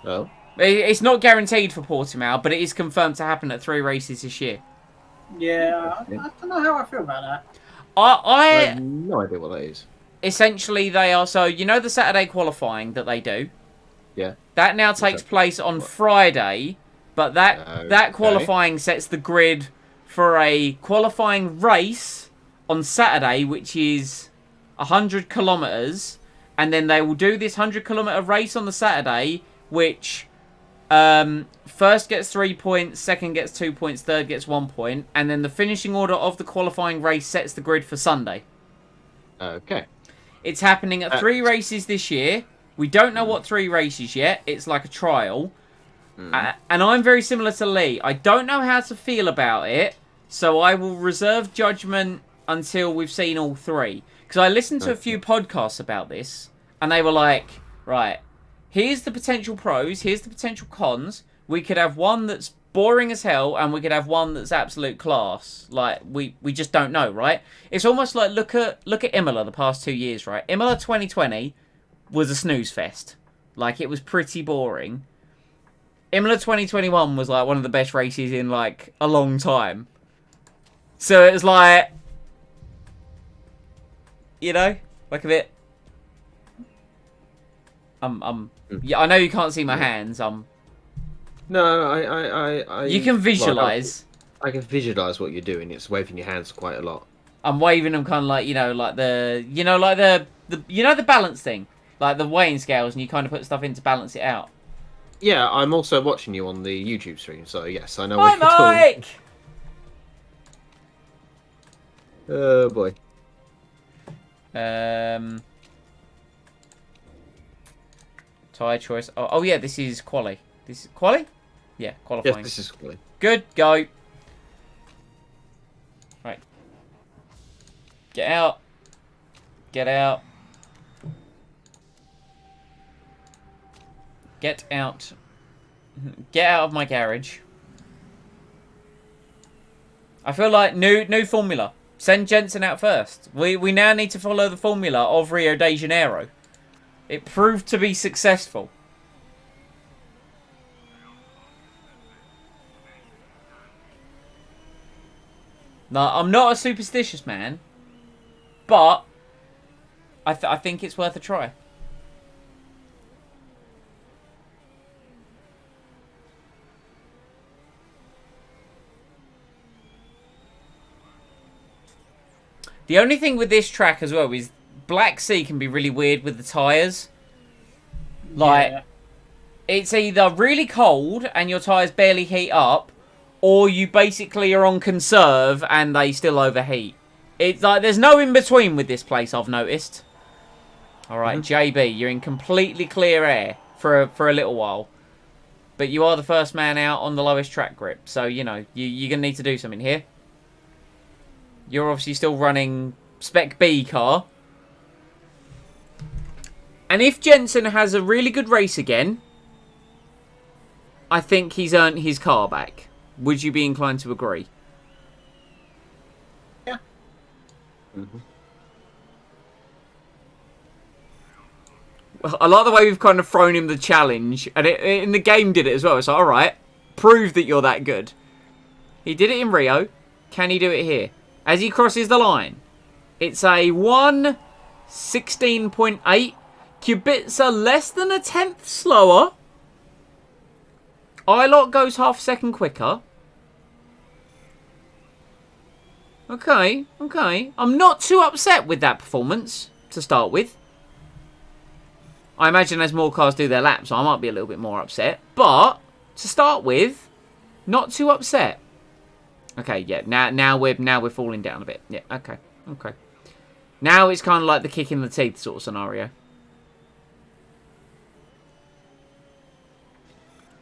S1: Oh.
S2: It's not guaranteed for Portimao, but it is confirmed to happen at 3 races this year.
S3: Yeah, I don't know how I feel about that.
S1: I have no idea what that is.
S2: Essentially, they are... So, you know the Saturday qualifying that they do?
S1: Yeah.
S2: That now takes place on Friday, but that qualifying sets the grid for a qualifying race on Saturday, which is 100 kilometres, and then they will do this 100-kilometre race on the Saturday, which first gets 3 points, second gets 2 points, third gets 1 point, and then the finishing order of the qualifying race sets the grid for Sunday.
S1: Okay.
S2: It's happening at 3 races this year. We don't know what 3 races yet. It's like a trial. And I'm very similar to Lee. I don't know how to feel about it, so I will reserve judgment until we've seen all 3. Because I listened to a few podcasts about this, and they were like, right, here's the potential pros, here's the potential cons. We could have one that's boring as hell, and we could have one that's absolute class. Like, we just don't know, right? It's almost like, look at Imola the past 2 years, right? Imola 2020 was a snooze fest. Like, it was pretty boring. Imola 2021 was, like, one of the best races in, like, a long time. So it was like, you know, like a bit... Yeah, I know you can't see my hands.
S1: No,
S2: you can visualize.
S1: I can visualize what you're doing. It's waving your hands quite a lot.
S2: I'm waving them kind of like, you know, like the balance thing, like the weighing scales, and you kind of put stuff in to balance it out.
S1: Yeah, I'm also watching you on the YouTube stream, so yes, I know
S2: Hi,
S1: what you're
S2: Mike!
S1: doing. Oh boy.
S2: Tyre choice. Oh yeah, this is quali. This is quali? Yeah, qualifying.
S1: Yes, this is quali.
S2: Good, go. Right. Get out. Get out. Get out. Get out of my garage. I feel like new formula. Send Jensen out first. We now need to follow the formula of Rio de Janeiro. It proved to be successful. Now, I'm not a superstitious man, but I think it's worth a try. The only thing with this track as well is Black Sea can be really weird with the tyres. Like, yeah. It's either really cold and your tyres barely heat up, or you basically are on conserve and they still overheat. It's like, there's no in-between with this place, I've noticed. Alright, JB, you're in completely clear air for a little while. But you are the first man out on the lowest track grip, so, you know, you're going to need to do something here. You're obviously still running Spec B car. And if Jensen has a really good race again, I think he's earned his car back. Would you be inclined to agree?
S3: Yeah.
S2: I like the way we've kind of thrown him the challenge. And in the game did it as well. It's like, alright, prove that you're that good. He did it in Rio. Can he do it here? As he crosses the line, it's a 1:16.8. Kubica less than a tenth slower. Ilott goes half a second quicker. Okay. I'm not too upset with that performance to start with. I imagine as more cars do their laps, I might be a little bit more upset. But to start with, not too upset. Okay, yeah. Now we're falling down a bit. Yeah. Okay. Now it's kind of like the kick in the teeth sort of scenario.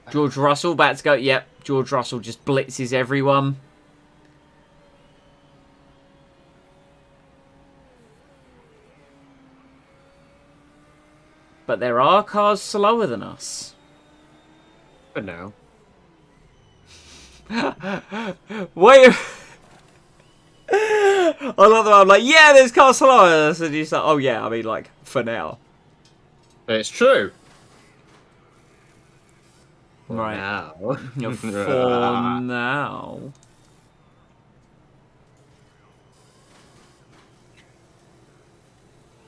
S2: George Russell about to go. Yep. George Russell just blitzes everyone. But there are cars slower than us.
S1: For now.
S2: Wait. I love that. I'm like, yeah, there's cars slower than us. And you're like, oh yeah, I mean, like, for now.
S1: It's true.
S2: Right.
S1: Now.
S2: For now.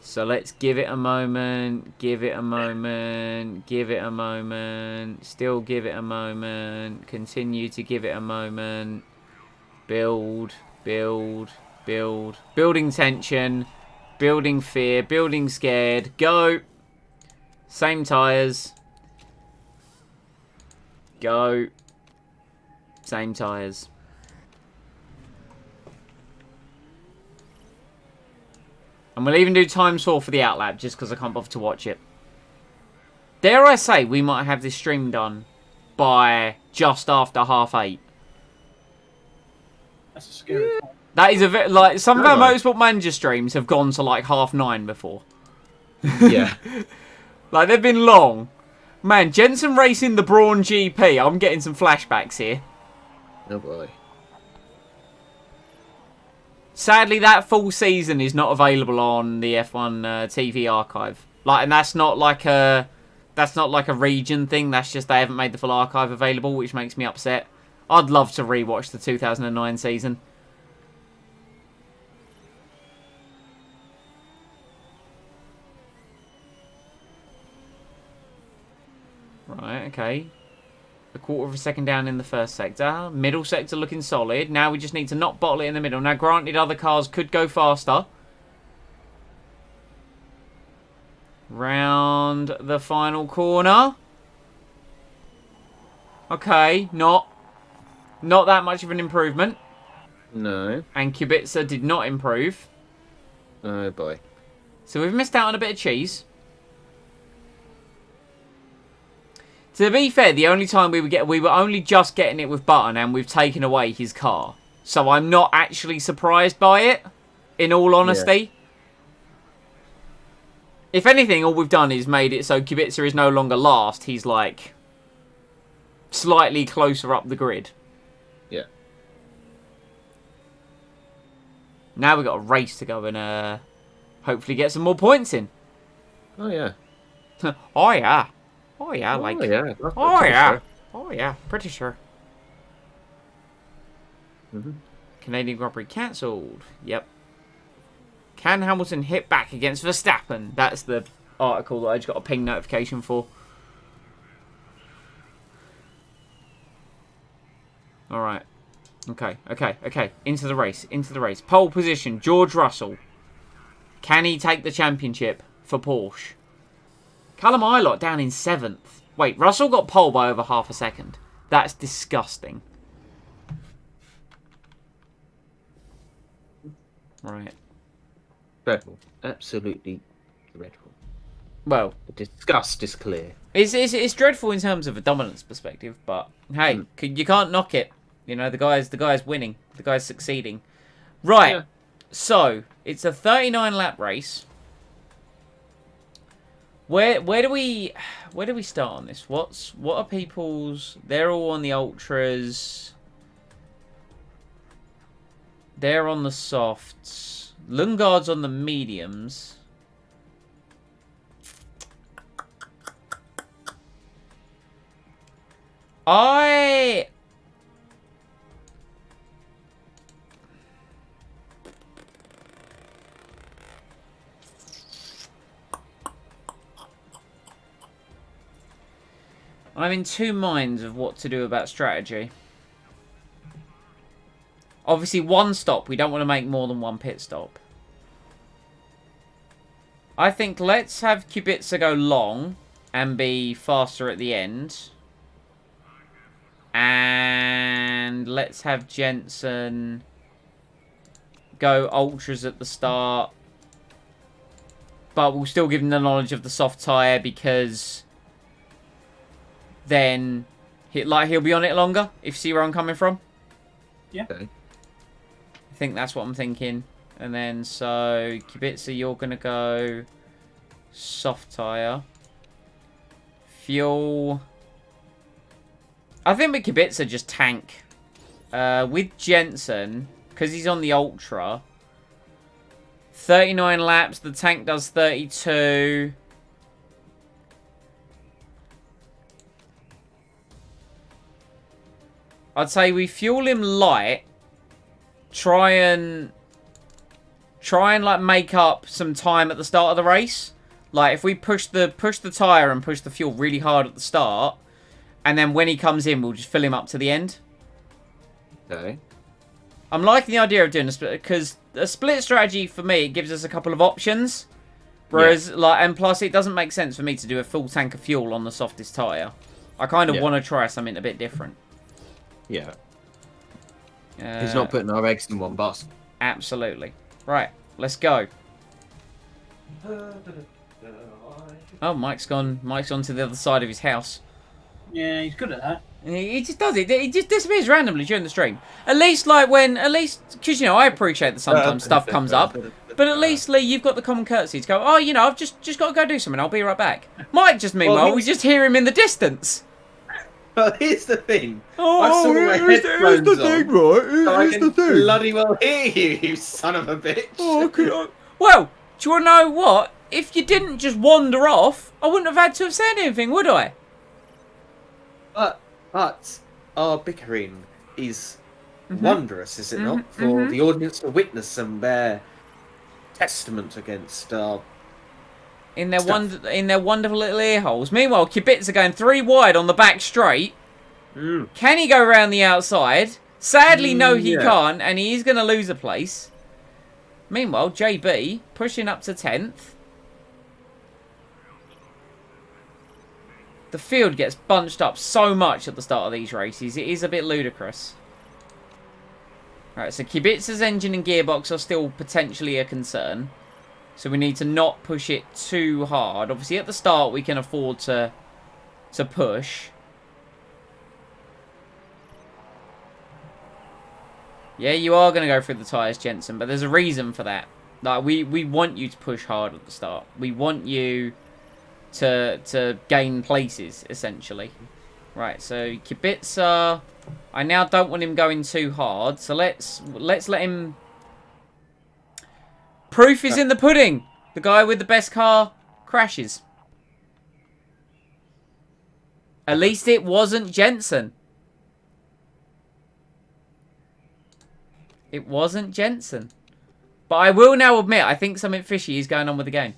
S2: So let's give it a moment, give it a moment, give it a moment, still give it a moment, continue to give it a moment, build, building tension, building fear, building scared, go, same tyres, go, same tyres. And we'll even do times 4 for the outlap, just because I can't bother to watch it. Dare I say, we might have this stream done by just after 8:30.
S3: That's a scary point.
S2: That is a bit like some of our Motorsport Manager streams have gone to like 9:30 before.
S1: Yeah.
S2: Like they've been long. Man, Jensen racing the Brawn GP. I'm getting some flashbacks here.
S1: Oh boy.
S2: Sadly, that full season is not available on the F1 TV archive. Like, and that's not like a region thing. That's just they haven't made the full archive available, which makes me upset. I'd love to rewatch the 2009 season. Right, okay. A quarter of a second down in the first sector. Middle sector looking solid. Now we just need to not bottle it in the middle. Now, granted, other cars could go faster. Round the final corner. Okay, not that much of an improvement.
S1: No.
S2: And Kubica did not improve.
S1: Oh boy.
S2: So we've missed out on a bit of cheese. To be fair, the only time we were only just getting it with Button, and we've taken away his car. So I'm not actually surprised by it, in all honesty. Yeah. If anything, all we've done is made it so Kubica is no longer last. He's like slightly closer up the grid.
S1: Yeah.
S2: Now we've got a race to go and hopefully get some more points in.
S1: Oh yeah.
S2: Oh yeah. Oh yeah, like.
S1: Oh yeah.
S2: Oh yeah. Sure. Oh yeah, pretty sure. Canadian Grand Prix cancelled. Yep. Can Hamilton hit back against Verstappen? That's the article that I just got a ping notification for. All right. Okay. Into the race. Pole position. George Russell. Can he take the championship for Porsche? Callum Ilott down in 7th. Wait, Russell got pole by over half a second. That's disgusting. Right.
S1: Dreadful. Absolutely dreadful.
S2: Well,
S1: the disgust is clear.
S2: It's dreadful in terms of a dominance perspective, but hey, you can't knock it. You know, the guy's winning. The guy's succeeding. Right.
S1: Yeah.
S2: So, it's a 39 lap race. Where do we start on this? What are people's? They're all on the ultras. They're on the softs. Lungard's on the mediums. I'm in two minds of what to do about strategy. Obviously, one stop. We don't want to make more than one pit stop. I think let's have Kubica go long and be faster at the end. And let's have Jensen go ultras at the start. But we'll still give him the knowledge of the soft tyre because then he'll be on it longer, if you see where I'm coming from.
S3: Yeah.
S1: Okay.
S2: I think that's what I'm thinking. And then, so, Kubica, you're going to go soft tyre. Fuel. I think with Kubica, just tank. With Jensen, because he's on the Ultra, 39 laps, the tank does 32. I'd say we fuel him light. Try and like make up some time at the start of the race. Like if we push the tyre and push the fuel really hard at the start, and then when he comes in, we'll just fill him up to the end.
S1: Okay.
S2: I'm liking the idea of doing a split because a split strategy for me it gives us a couple of options. Whereas and plus it doesn't make sense for me to do a full tank of fuel on the softest tyre. I kind of want to try something a bit different.
S1: Yeah. He's not putting our eggs in one basket.
S2: Absolutely. Right, let's go. Oh, Mike's gone to the other side of his house.
S3: Yeah, he's good at that.
S2: He just does it. He just disappears randomly during the stream. At least, because, I appreciate that sometimes stuff comes up. But at least, Lee, you've got the common courtesy to go, I've just got to go do something. I'll be right back. Mike, meanwhile, we just hear him in the distance.
S4: Well, here's the thing.
S2: Oh,
S4: I've still got my
S2: here's
S4: headphones
S2: the thing, right?
S4: so I
S2: Here's
S4: can
S2: the thing.
S4: bloody well hear you, you son of a bitch.
S2: Oh, okay. Well, do you want to know what? If you didn't just wander off, I wouldn't have had to have said anything, would I?
S4: But our bickering is wondrous, is it not? For the audience to witness and bear testament against our
S2: in their wonderful little ear holes. Meanwhile, Kubica going 3 wide on the back straight. Can he go around the outside? Sadly, no, he can't, and he is going to lose a place. Meanwhile, JB pushing up to 10th. The field gets bunched up so much at the start of these races. It is a bit ludicrous. Alright, so Kubica's engine and gearbox are still potentially a concern. So we need to not push it too hard. Obviously, at the start, we can afford to push. Yeah, you are going to go through the tyres, Jensen, but there's a reason for that. Like, we want you to push hard at the start. We want you to gain places, essentially. Right, so Kubica, I now don't want him going too hard, so let's let him. Proof is in the pudding. The guy with the best car crashes. At least it wasn't Jensen. It wasn't Jensen. But I will now admit, I think something fishy is going on with the game.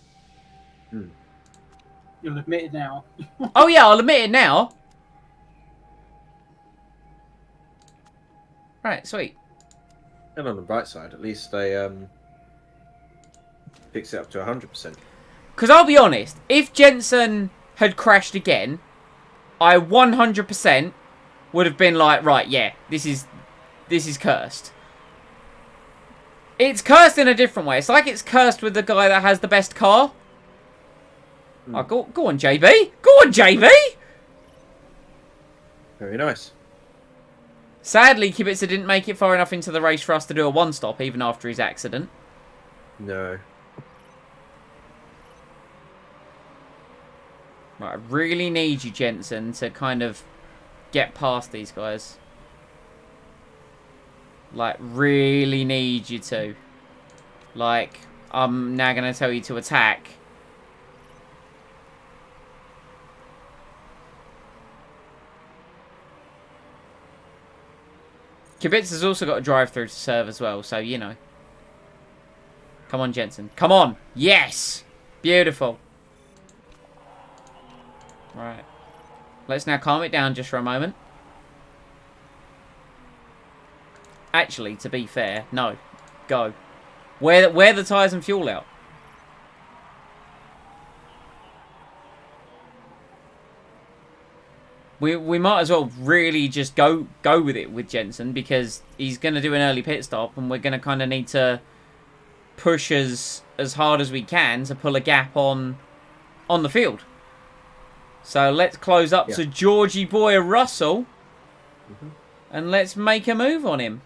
S3: You'll admit it now.
S2: Oh yeah, I'll admit it now. Right, sweet.
S4: And on the bright side, at least they fix it up to 100%.
S2: Because I'll be honest, if Jensen had crashed again, I 100% would have been like, right, yeah, this is cursed. It's cursed in a different way. It's like it's cursed with the guy that has the best car. Oh, go on, JB. Go on, JB.
S4: Very nice.
S2: Sadly, Kubica didn't make it far enough into the race for us to do a one-stop, even after his accident.
S4: No.
S2: Right, I really need you, Jensen, to kind of get past these guys. Like, really need you to. Like, I'm now going to tell you to attack. Kubica's also got a drive-through to serve as well, so, you know. Come on, Jensen. Come on! Yes! Beautiful. Right. Let's now calm it down just for a moment. Actually, to be fair, no. Go. Wear the tyres and fuel out. We might as well really just go with it with Jensen, because he's going to do an early pit stop, and we're going to kind of need to push as hard as we can to pull a gap on the field. So let's close up to Georgie Boy Russell, and let's make a move on him.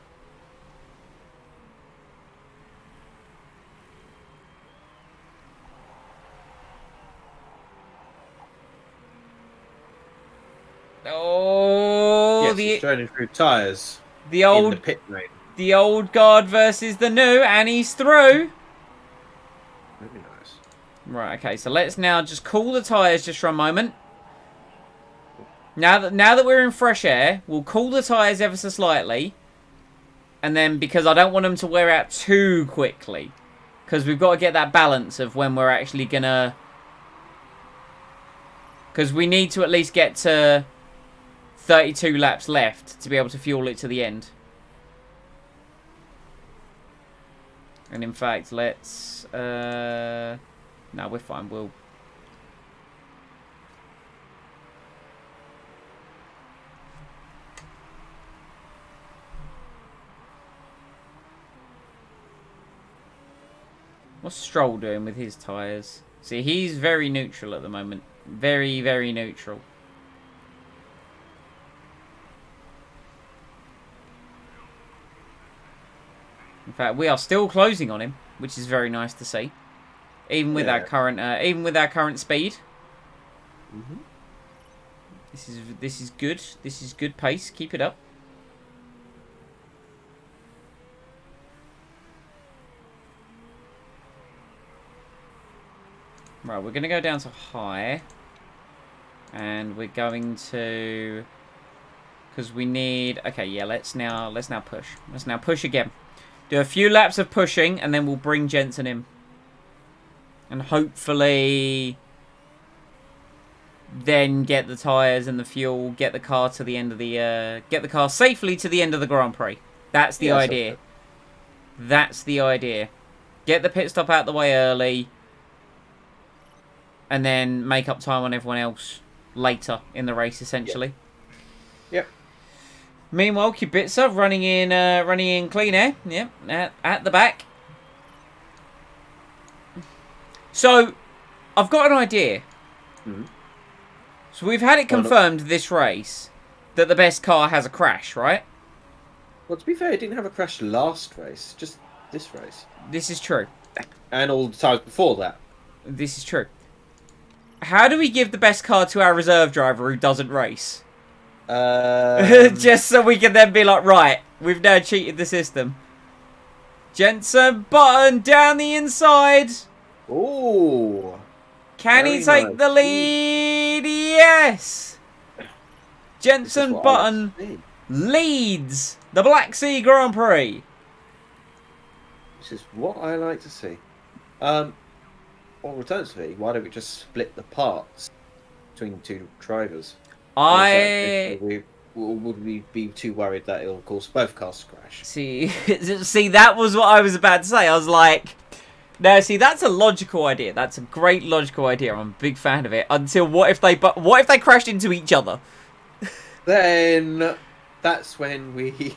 S2: Oh,
S4: yes, he's draining through tyres.
S2: The old
S4: in the pit lane.
S2: The old guard versus the new, and he's through.
S4: Very nice.
S2: Right, okay, so let's now just cool the tyres just for a moment. Now that we're in fresh air, we'll cool the tyres ever so slightly. And then, because I don't want them to wear out too quickly, because we've got to get that balance of when we're actually going to... Because we need to at least get to 32 laps left to be able to fuel it to the end. And in fact, let's... no, we're fine. We'll... What's Stroll doing with his tyres? See, he's very neutral at the moment. Very, very neutral. In fact, we are still closing on him, which is very nice to see. Even with our current speed.
S4: Mm-hmm.
S2: This is good. This is good pace. Keep it up. Right, we're going to go down to high. And we're going to... Because we need... Okay, yeah, let's now push. Let's now push again. Do a few laps of pushing, and then we'll bring Jensen in. And hopefully... Then get the tyres and the fuel, get the car to the end of the... get the car safely to the end of the Grand Prix. That's the idea.
S4: Okay.
S2: That's the idea. Get the pit stop out the way early. And then make up time on everyone else later in the race, essentially.
S4: Yep.
S2: Meanwhile, Kubica running in clean air. Yep, at the back. So, I've got an idea.
S4: Mm-hmm.
S2: So we've had it confirmed this race that the best car has a crash, right?
S4: Well, to be fair, it didn't have a crash last race, just this race.
S2: This is true.
S4: And all the times before that.
S2: This is true. How do we give the best car to our reserve driver who doesn't race? Just so we can then be like, right, we've now cheated the system. Jensen Button down the inside.
S4: Ooh.
S2: Can he take the lead? Yes. Jensen Button leads the Black Sea Grand Prix.
S4: This is what I like to see. Alternatively, why don't we just split the parts between the two drivers? Would we be too worried that it'll cause both cars to crash?
S2: See, that was what I was about to say. I was like, no, see, that's a logical idea. That's a great logical idea. I'm a big fan of it. Until what if they crashed into each other?
S4: Then that's when we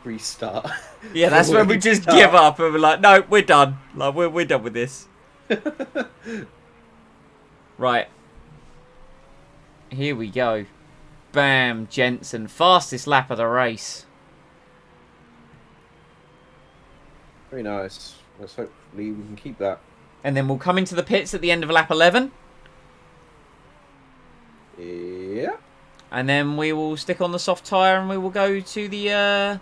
S4: restart.
S2: Yeah, that's when we just give up and we're like, no, we're done. Like we're done with this. Right. Here we go. Bam, Jensen. Fastest lap of the race.
S4: Very nice. Let's hopefully we can keep that.
S2: And then we'll come into the pits at the end of lap 11.
S4: Yeah.
S2: And then we will stick on the soft tyre and we will go to the...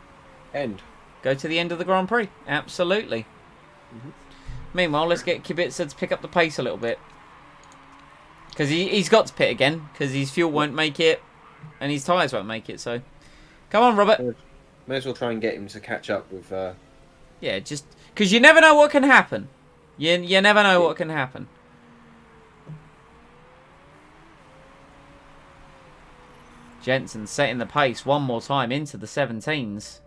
S4: End.
S2: Go to the end of the Grand Prix. Absolutely. Meanwhile, let's get Kubica to pick up the pace a little bit. Because he's got to pit again. Because his fuel won't make it. And his tyres won't make it. So, come on, Robert.
S4: May as well try and get him to catch up with...
S2: Yeah, just... Because you never know what can happen. You never know what can happen. Jensen setting the pace one more time into the 17s.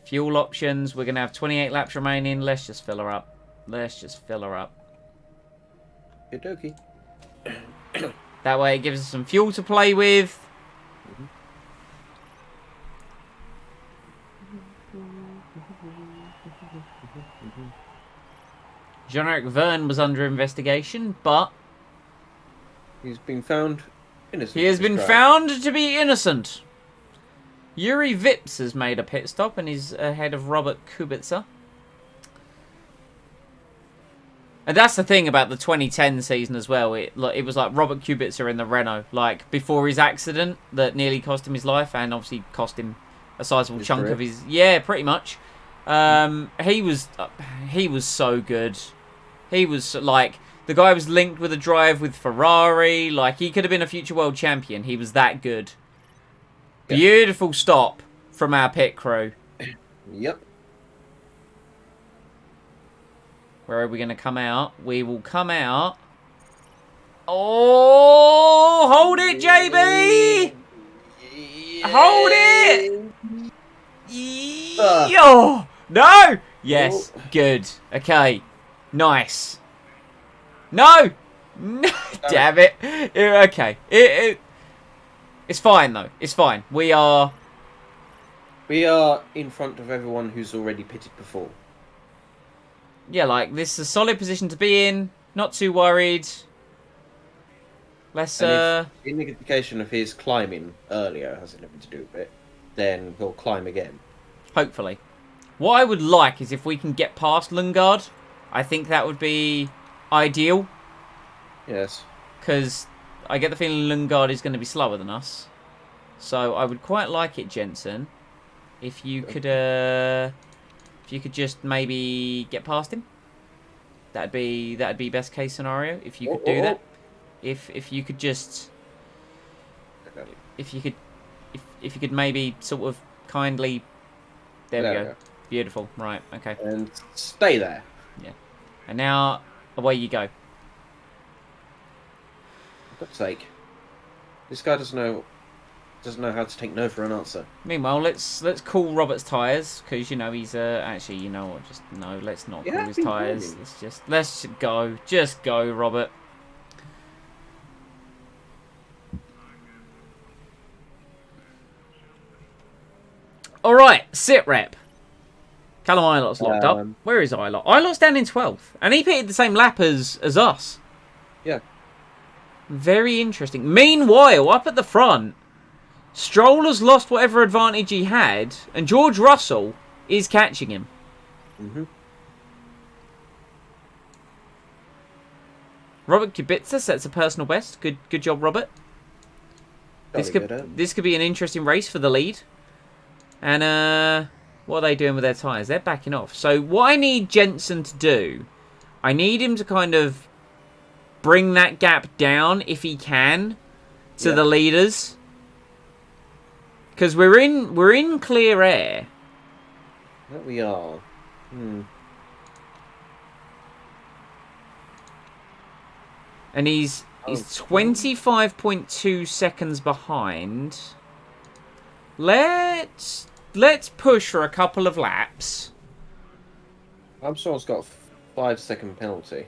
S2: Fuel options. We're going to have 28 laps remaining. Let's just fill her up. Let's just fill her up.
S4: Okie dokie.
S2: That way it gives us some fuel to play with. Jean-Eric Verne was under investigation, but...
S4: He's been found innocent.
S2: He has been found to be innocent. Yuri Vips has made a pit stop and is ahead of Robert Kubica. And that's the thing about the 2010 season as well. It was like Robert Kubica in the Renault. Like, before his accident that nearly cost him his life and obviously cost him a sizable chunk of his... Yeah, pretty much. He was so good. He was, like... The guy was linked with a drive with Ferrari. Like, he could have been a future world champion. He was that good. Yep. Beautiful stop from our pit crew.
S4: Yep.
S2: Where are we going to come out? We will come out. Oh, hold it, JB! Yeah. Hold it! Oh, no! Yes, good. Okay, nice. No! No, damn it. Okay, it's fine, though. It's fine. We are
S4: in front of everyone who's already pitted before.
S2: Yeah, like, this is a solid position to be in. Not too worried. Let's,
S4: if the indication of his climbing earlier has anything to do with it, then he'll climb again.
S2: Hopefully. What I would like is if we can get past Lundgaard. I think that would be ideal.
S4: Yes.
S2: Because I get the feeling Lundgaard is going to be slower than us. So I would quite like it, Jensen, if you could, if you could just maybe get past him. That'd be best case scenario. If you could do that. If you could just, if you could maybe sort of kindly. There we go. Beautiful. Right. Okay.
S4: And stay there.
S2: Yeah. And now away you go.
S4: For God's sake, this guy doesn't know how to take no for an answer.
S2: Meanwhile, let's cool Robert's tyres because you know he's actually, you know what, just no, let's not cool his tyres. Let's go, Robert. All right, sit rep. Callum Ilot's locked up. Where is Ilot? Ilot's down in 12th, and he pitted the same lap as us.
S4: Yeah.
S2: Very interesting. Meanwhile, up at the front, Stroll has lost whatever advantage he had, and George Russell is catching him. Robert Kubica sets a personal best. Good job, Robert. This could be an interesting race for the lead. And what are they doing with their tyres? They're backing off. So what I need Jensen to do, I need him to kind of bring that gap down if he can to the leaders. Because we're in clear air.
S4: That we are.
S2: And he's 25.2 seconds behind. Let's push for a couple of laps.
S4: Armstrong's got a 5-second penalty.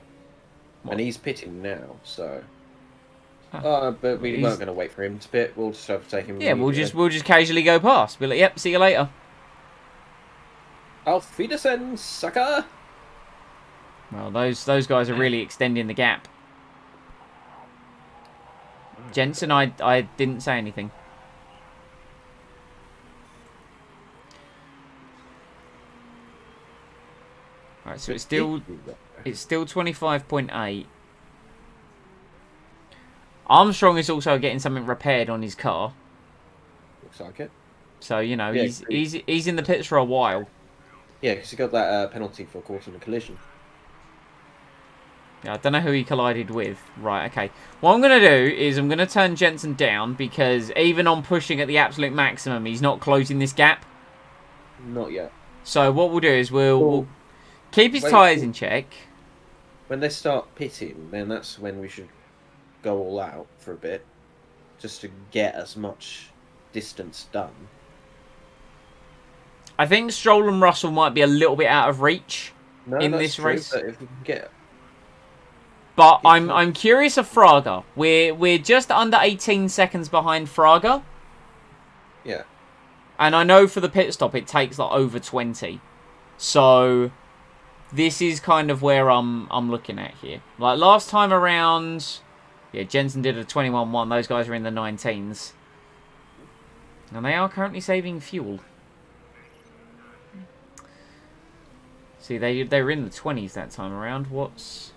S4: What? And he's pitting now, so. But we weren't going to wait for him to pit. We'll just overtake him.
S2: Yeah, we'll just casually go past. We'll like, yep, see you later.
S4: Auf Wiedersehen, sucker.
S2: Well, those guys are really extending the gap. Jensen, I didn't say anything. Alright, so it's still 25.8. Armstrong is also getting something repaired on his car.
S4: Looks like it.
S2: So, you know,
S4: Yeah,
S2: he's in the pits for a while.
S4: Yeah, because he got that penalty for causing a collision.
S2: Yeah, I don't know who he collided with. Right, okay. What I'm going to do is I'm going to turn Jensen down because even on pushing at the absolute maximum, he's not closing this gap.
S4: Not yet.
S2: So what we'll do is we'll keep his tyres in check.
S4: When they start pitting, then that's when we should go all out for a bit. Just to get as much distance done.
S2: I think Stroll and Russell might be a little bit out of reach in this race.
S4: But if we can get...
S2: But I'm curious of Fraga. We're just under 18 seconds behind Fraga.
S4: Yeah.
S2: And I know for the pit stop it takes like over 20. So this is kind of where I'm looking at here. Like last time around, yeah, Jensen did a 21.1. Those guys are in the 19s. And they are currently saving fuel. See, they were in the 20s that time around. What's...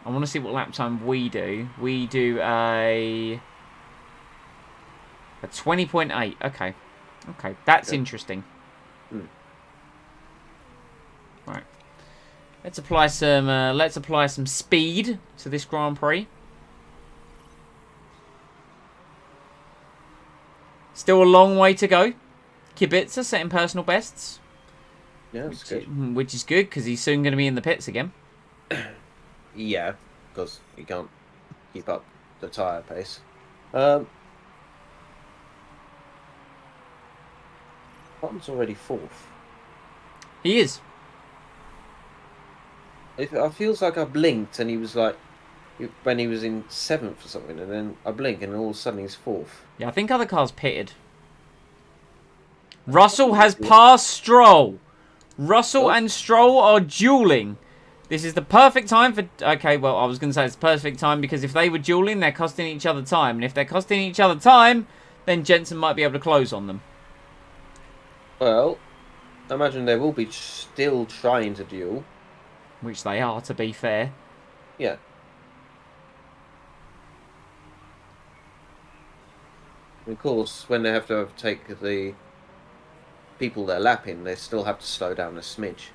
S2: I want to see what lap time we do. We do a 20.8. Okay. Okay, that's interesting. Right. Let's apply some speed to this Grand Prix. Still a long way to go. Kubica setting personal bests.
S4: Yeah, that's good.
S2: Which is good because he's soon going to be in the pits again.
S4: Yeah, because he can't keep up the tyre pace. Button's already fourth.
S2: He is.
S4: It feels like I blinked and he was like, when he was in seventh or something, and then I blink and all of a sudden he's fourth.
S2: Yeah, I think other cars pitted. Russell has passed Stroll. Russell and Stroll are dueling. This is the perfect time for... Okay, well, I was going to say it's the perfect time because if they were dueling, they're costing each other time. And if they're costing each other time, then Jensen might be able to close on them.
S4: Well, I imagine they will be still trying to duel.
S2: Which they are, to be fair.
S4: Yeah. Of course, when they have to overtake the people they're lapping, they still have to slow down a smidge.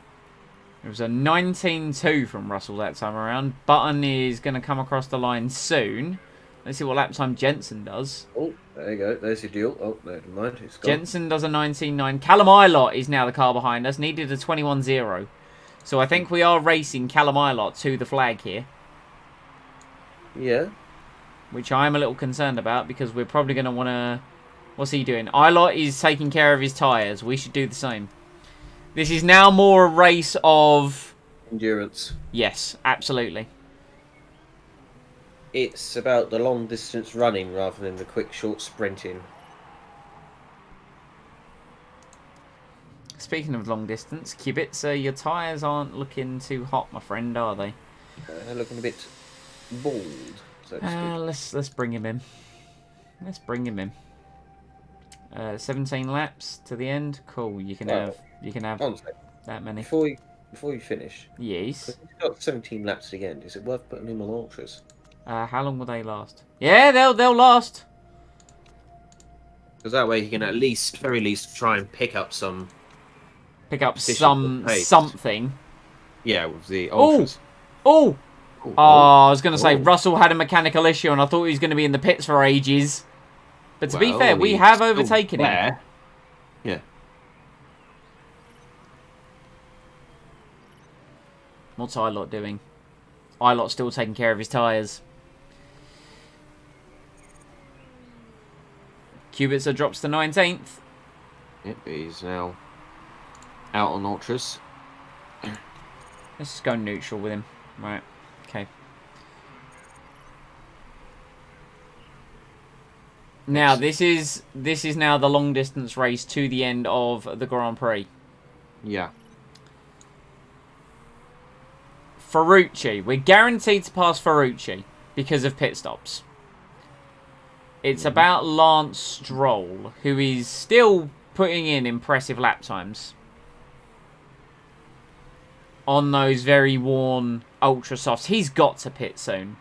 S2: It was a 19.2 from Russell that time around. Button is going to come across the line soon. Let's see what lap time Jensen does.
S4: Oh, there you go. There's your duel. Oh, never mind. It's gone.
S2: Jensen does a 19.9. Callum Ilott is now the car behind us. Needed a 21.0. So I think we are racing Callum Ilott to the flag here.
S4: Yeah.
S2: Which I am a little concerned about because we're probably going to want to... What's he doing? Ilott is taking care of his tyres. We should do the same. This is now more a race of...
S4: endurance.
S2: Yes, absolutely.
S4: It's about the long distance running rather than the quick short sprinting.
S2: Speaking of long distance, Kubica, your tyres aren't looking too hot, my friend, are they?
S4: They're looking a bit bald, so to speak.
S2: Let's bring him in. Let's bring him in. 17 laps to the end. Cool. You can have
S4: Honestly,
S2: that many.
S4: Before you finish,
S2: Yes.
S4: he's got 17 laps to the end. Is it worth putting him on ultras?
S2: How long will they last? Yeah, they'll last.
S1: Because that way he can at least, very least, try and pick up some.
S2: Pick up
S1: Efficient pace.
S2: something.
S1: Yeah, with the ultras.
S2: Oh!
S1: Ooh,
S2: I was going to say,
S1: oh.
S2: Russell had a mechanical issue and I thought he was going to be in the pits for ages. But to be
S1: Well,
S2: fair, we
S1: he's
S2: have
S1: still
S2: overtaken him.
S1: there. Yeah.
S2: What's Ilott doing? Ilott's still taking care of his tyres. Kubica drops to 19th.
S1: Yep, he's now out on ultras.
S2: Let's just go neutral with him. Right. Okay. Now this is now the long distance race to the end of the Grand Prix.
S1: Yeah.
S2: Ferrucci. We're guaranteed to pass Ferrucci because of pit stops. It's about Lance Stroll, who is still putting in impressive lap times on those very worn Ultra Softs. He's got to pit soon.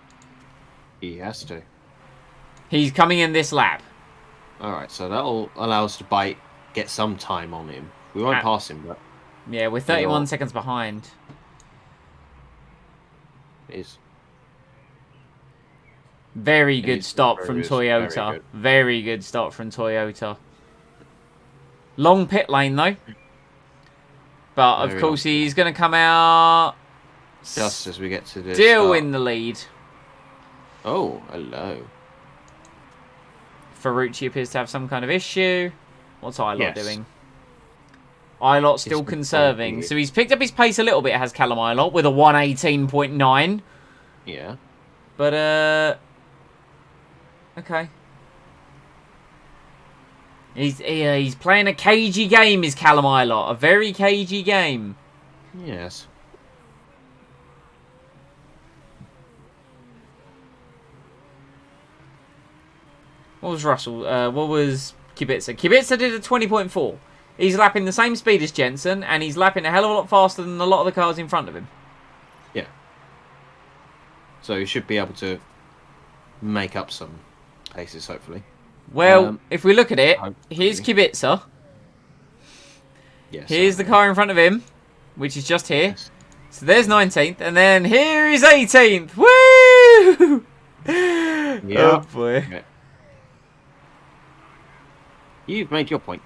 S1: He has to.
S2: He's coming in this lap.
S1: Alright, so that'll allow us to get some time on him. We won't pass him, but...
S2: Yeah, we're 31 seconds behind.
S1: Is
S2: very good stop from Toyota. Very good stop from Toyota. Long pit lane, though. But, of course, he's going to come out...
S1: just as we get to this
S2: still in the lead.
S1: Oh, hello.
S2: Ferrucci appears to have some kind of issue. What's Ilott doing? Ilott still conserving. So he's picked up his pace a little bit, has Callum Ilott, with a 118.9.
S1: Yeah.
S2: But, okay. He's playing a cagey game, is Callum Ilott. A very cagey game.
S1: Yes.
S2: What was Russell? What was Kubica? Kubica did a 20.4. He's lapping the same speed as Jensen, and he's lapping a hell of a lot faster than a lot of the cars in front of him.
S1: Yeah. So he should be able to make up some paces, hopefully.
S2: Well, if we look at it, here's Kubica.
S1: Yes.
S2: Here's the car in front of him, which is just here. Yes. So there's 19th, and then here is 18th. Woo! Yeah. Oh boy. Okay.
S1: You've made your point.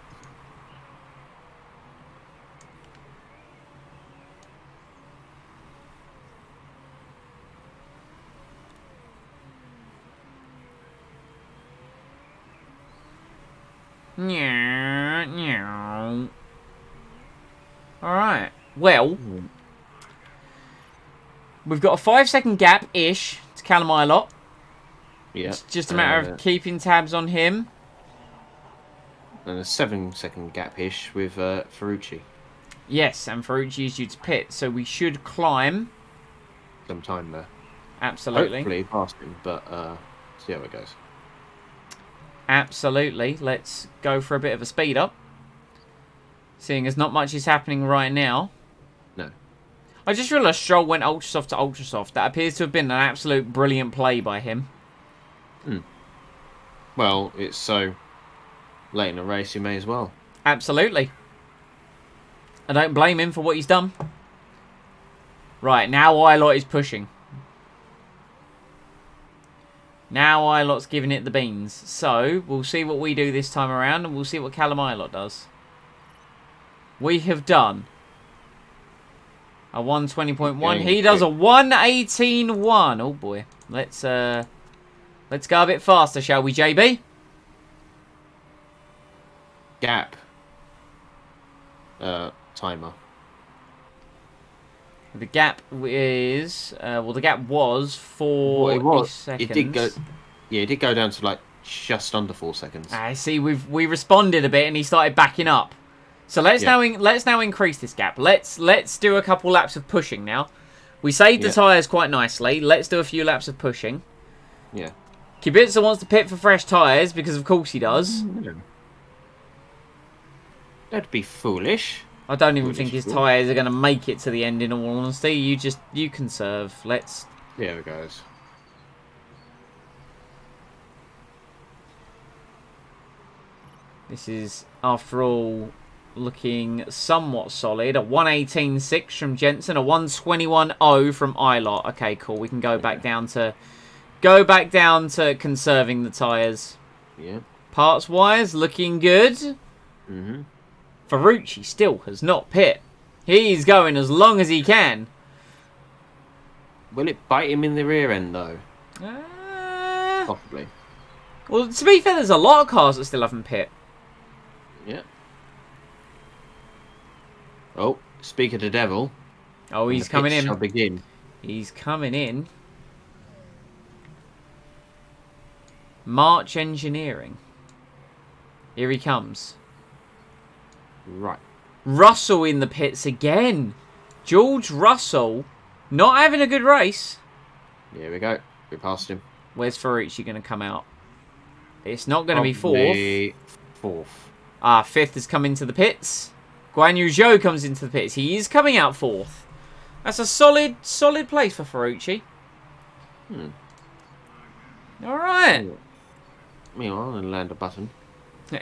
S2: Alright. Well, we've got a 5-second gap-ish to Callum Ilott.
S1: Yeah.
S2: It's just a matter of keeping tabs on him.
S1: And a 7-second gap-ish with Ferrucci.
S2: Yes, and Ferrucci is due to pit, so we should climb.
S1: Some time there.
S2: Absolutely.
S1: Hopefully past him, but see how it goes.
S2: Absolutely. Let's go for a bit of a speed up. Seeing as not much is happening right now.
S1: No.
S2: I just realised Stroll went ultra soft to ultra soft. That appears to have been an absolute brilliant play by him.
S1: Well, it's so late in the race, you may as well.
S2: Absolutely. I don't blame him for what he's done. Right, now Ilott is pushing. Now Ilott's giving it the beans. So, we'll see what we do this time around, and we'll see what Callum Ilott does. We have done a 120.1. He does a 118.1. Oh boy. Let's go a bit faster, shall we, JB?
S1: Gap. Timer.
S2: The gap is well, the gap was 4 seconds.
S1: It did go. Yeah, it did go down to like just under 4 seconds.
S2: I see. We responded a bit, and he started backing up. So let's now increase this gap. Let's do a couple laps of pushing now. We saved the tyres quite nicely. Let's do a few laps of pushing.
S1: Yeah.
S2: Kubica wants to pit for fresh tyres because of course he does.
S1: That'd be foolish.
S2: I don't even think his tyres are going to make it to the end, in all honesty. You conserve. Let's...
S1: There it goes.
S2: This is, after all, looking somewhat solid. A 118.6 from Jensen, a 121.0 from Ilott. Okay, cool. We can go back down to conserving the tyres.
S1: Yeah.
S2: Parts wise, looking good.
S1: Mm-hmm.
S2: Ferrucci still has not pit. He's going as long as he can.
S1: Will it bite him in the rear end though? Possibly.
S2: Well, to be fair, there's a lot of cars that still haven't pit.
S1: Yeah. Oh, speak of the devil.
S2: Oh, he's coming in.
S1: Shall begin.
S2: He's coming in. March Engineering. Here he comes.
S1: Right.
S2: Russell in the pits again. George Russell Not having a good race.
S1: Here we go. We passed him.
S2: Where's Ferrucci going to come out? It's not going to be fourth.
S1: Fourth.
S2: Fifth has come into the pits. Guan Yu Zhou comes into the pits. He is coming out fourth. That's a solid place for Ferrucci. All right.
S1: Meanwhile, in the land of Button.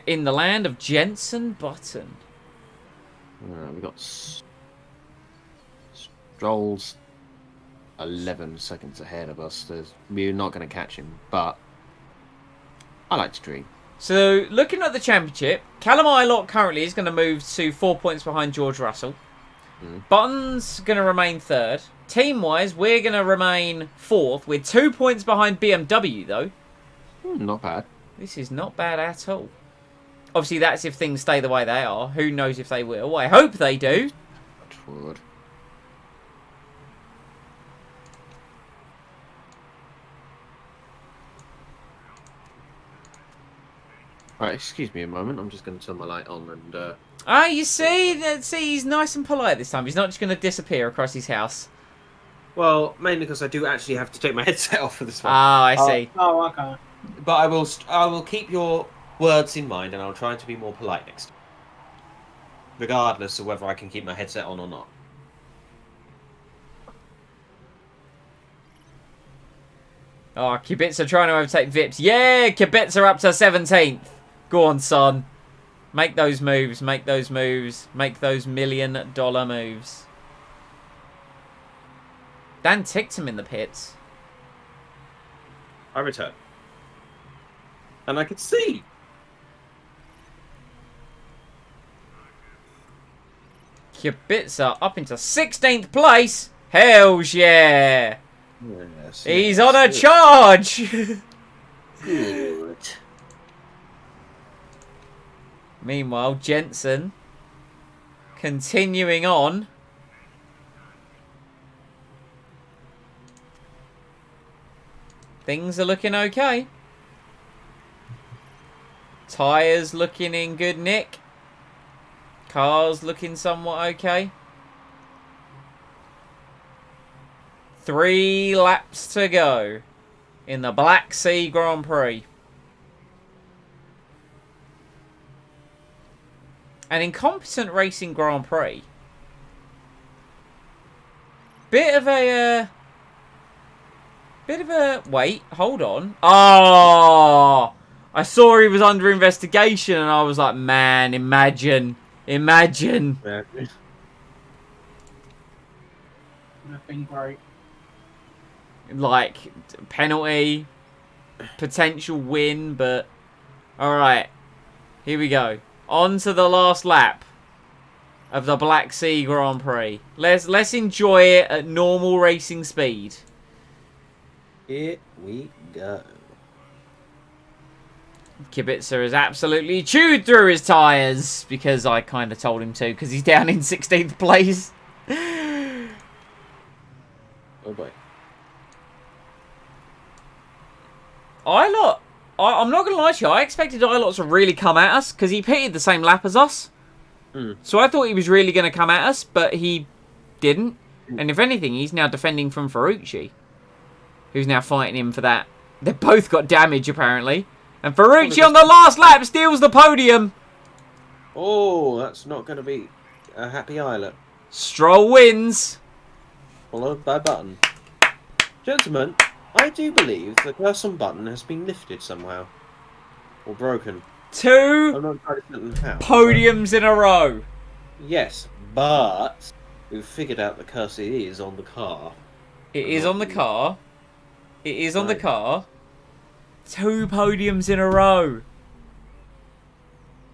S2: In the land of Jensen Button.
S1: We got Stroll's 11 seconds ahead of us. We're not going to catch him, but I like to dream.
S2: So, looking at the championship, Callum Ilott currently is going to move to 4 points behind George Russell. Button's going to remain third. Team-wise, we're going to remain fourth with 2 points behind BMW, though.
S1: Not bad.
S2: This is not bad at all. Obviously, that's if things stay the way they are. Who knows if they will? I hope they do.
S1: Forward. Right, excuse me a moment. I'm just going to turn my light on and...
S2: you see? He's nice and polite this time. He's not just going to disappear across his house.
S1: Well, mainly because I do actually have to take my headset off for this one.
S2: I see.
S3: Oh, okay.
S1: But I will keep your words in mind, and I'll try to be more polite next time. Regardless of whether I can keep my headset on or not.
S2: Kubica trying to overtake Vips. Yeah, Kubica up to 17th. Go on, son. Make those moves. Make those moves. Make those $1 million moves. Dan ticked him in the pits.
S1: I return. And I could see.
S2: Kubica up into 16th place. Hells yeah.
S1: Yes,
S2: He's on a charge.
S1: Good.
S2: Meanwhile, Jensen continuing on. Things are looking okay. Tyres looking in good nick. Cars looking somewhat okay. 3 laps to go in the Black Sea Grand Prix. An incompetent racing Grand Prix. Bit of a wait, hold on. Oh, I saw he was under investigation and I was like, man, imagine.
S3: Nothing great.
S2: Like, penalty, potential win, but alright. Here we go. On to the last lap of the Black Sea Grand Prix. Let's enjoy it at normal racing speed.
S1: Here we go.
S2: Kubica has absolutely chewed through his tyres because I kind of told him to because he's down in 16th place.
S1: Oh boy.
S2: I'm not going to lie to you, I expected Ilott to really come at us because he pitted the same lap as us. So I thought he was really going to come at us, but he didn't. And if anything, he's now defending from Ferrucci, who's now fighting him for that. They've both got damage, apparently. And Ferrucci on the last lap steals the podium.
S1: Oh, that's not going to be a happy Ilott.
S2: Stroll wins.
S1: Followed by Button. Gentlemen, I do believe the curse on Button has been lifted somehow. Or broken.
S2: 2
S1: I'm not entirely certain how.
S2: podiums in a row.
S1: Yes, but we've figured out the curse is on the car.
S2: It is on the car. It is on the car. 2 podiums in a row.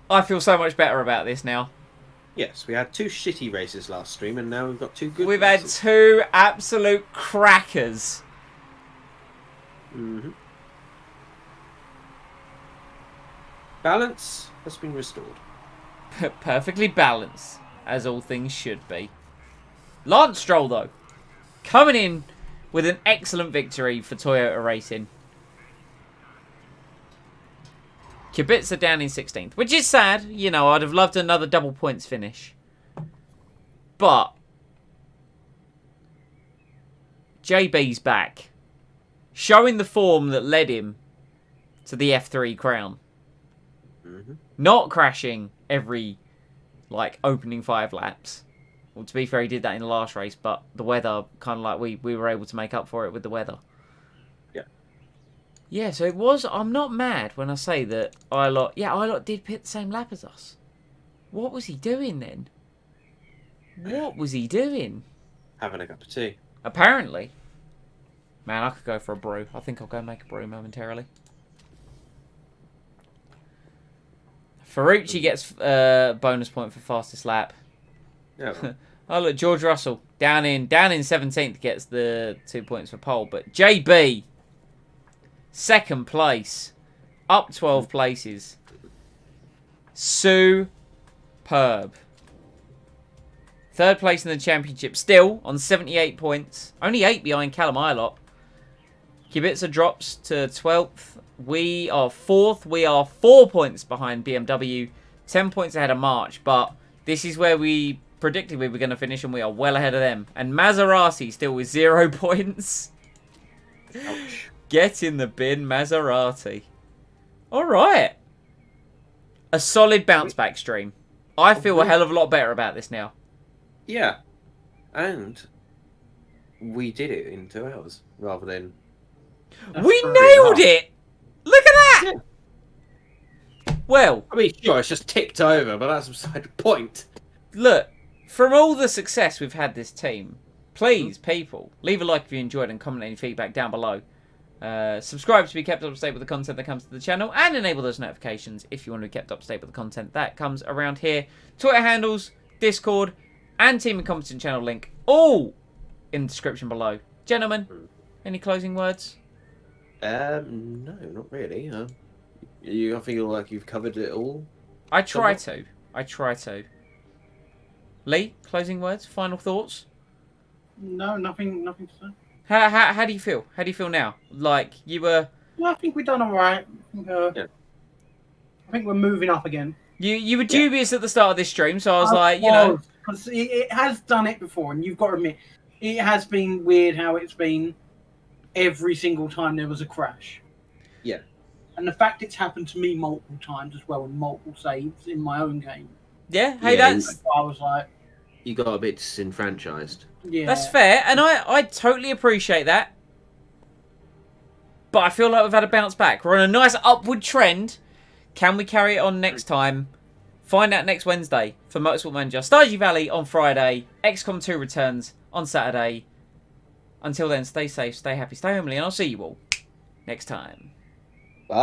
S2: I feel so much better about this now.
S1: Yes, we had 2 shitty races last stream, and now we've got 2 good
S2: We've
S1: races.
S2: had 2 absolute crackers.
S1: Balance has been restored.
S2: Perfectly balanced, as all things should be. Lance Stroll, though, coming in with an excellent victory for Toyota Racing. Kubica down in 16th, which is sad. You know, I'd have loved another double points finish. But JB's back. Showing the form that led him to the F3 crown.
S1: Mm-hmm.
S2: Not crashing every, like, opening 5 laps. Well, to be fair, he did that in the last race, but the weather, kind of like we were able to make up for it with the weather.
S1: Yeah.
S2: Yeah, so it was, I'm not mad when I say that Ilott did pit the same lap as us. What was he doing then? What was he doing?
S1: Having a cup of tea.
S2: Apparently. Man, I could go for a brew. I think I'll go make a brew momentarily. Ferrucci gets bonus point for fastest lap.
S1: Yeah.
S2: Oh look, George Russell down in 17th gets the 2 points for pole, but JB second place, up 12 places. Superb. Third place in the championship, still on 78 points, only 8 behind Callum Ilott. Kubica drops to 12th. We are 4th. We are 4 points behind BMW, 10 points ahead of March, but this is where we predicted we were going to finish, and we are well ahead of them. And Maserati still with 0 points.
S1: Ouch.
S2: Get in the bin, Maserati. All right. A solid bounce back stream. I feel a hell of a lot better about this now.
S1: Yeah. And we did it in 2 hours rather than...
S2: We nailed it! Look at that!
S1: Yeah.
S2: Well,
S1: I mean, sure, it's just ticked over, but that's beside the point.
S2: look, from all the success we've had this team, please, people, leave a like if you enjoyed and comment any feedback down below. Subscribe to be kept up to date with the content that comes to the channel, and enable those notifications if you want to be kept up to date with the content that comes around here. Twitter handles, Discord, and Team and Competent channel link, all in the description below. Gentlemen, any closing words?
S1: No, not really. I feel like you've covered it all.
S2: I try to. Lee, closing words, final thoughts?
S3: No, nothing to say.
S2: How do you feel? How do you feel now? Like, you were...
S3: No, I think we've done all right.
S1: Yeah.
S3: I think we're moving up again.
S2: You were dubious at the start of this stream, so I was like, you know...
S3: Because it has done it before, and you've got to admit, it has been weird how it's been every single time there was a crash.
S1: Yeah.
S3: And the fact it's happened to me multiple times as well, and multiple saves in my own game.
S2: Yeah, hey,
S1: Yeah,
S2: that's...
S3: I was like...
S1: You got a bit disenfranchised.
S3: Yeah.
S2: That's fair, and I totally appreciate that. But I feel like we've had a bounce back. We're on a nice upward trend. Can we carry it on next time? Find out next Wednesday for Motorsport Manager. Stardew Valley on Friday. XCOM 2 returns on Saturday. Until then, stay safe, stay happy, stay homely, and I'll see you all next time.
S4: Bye.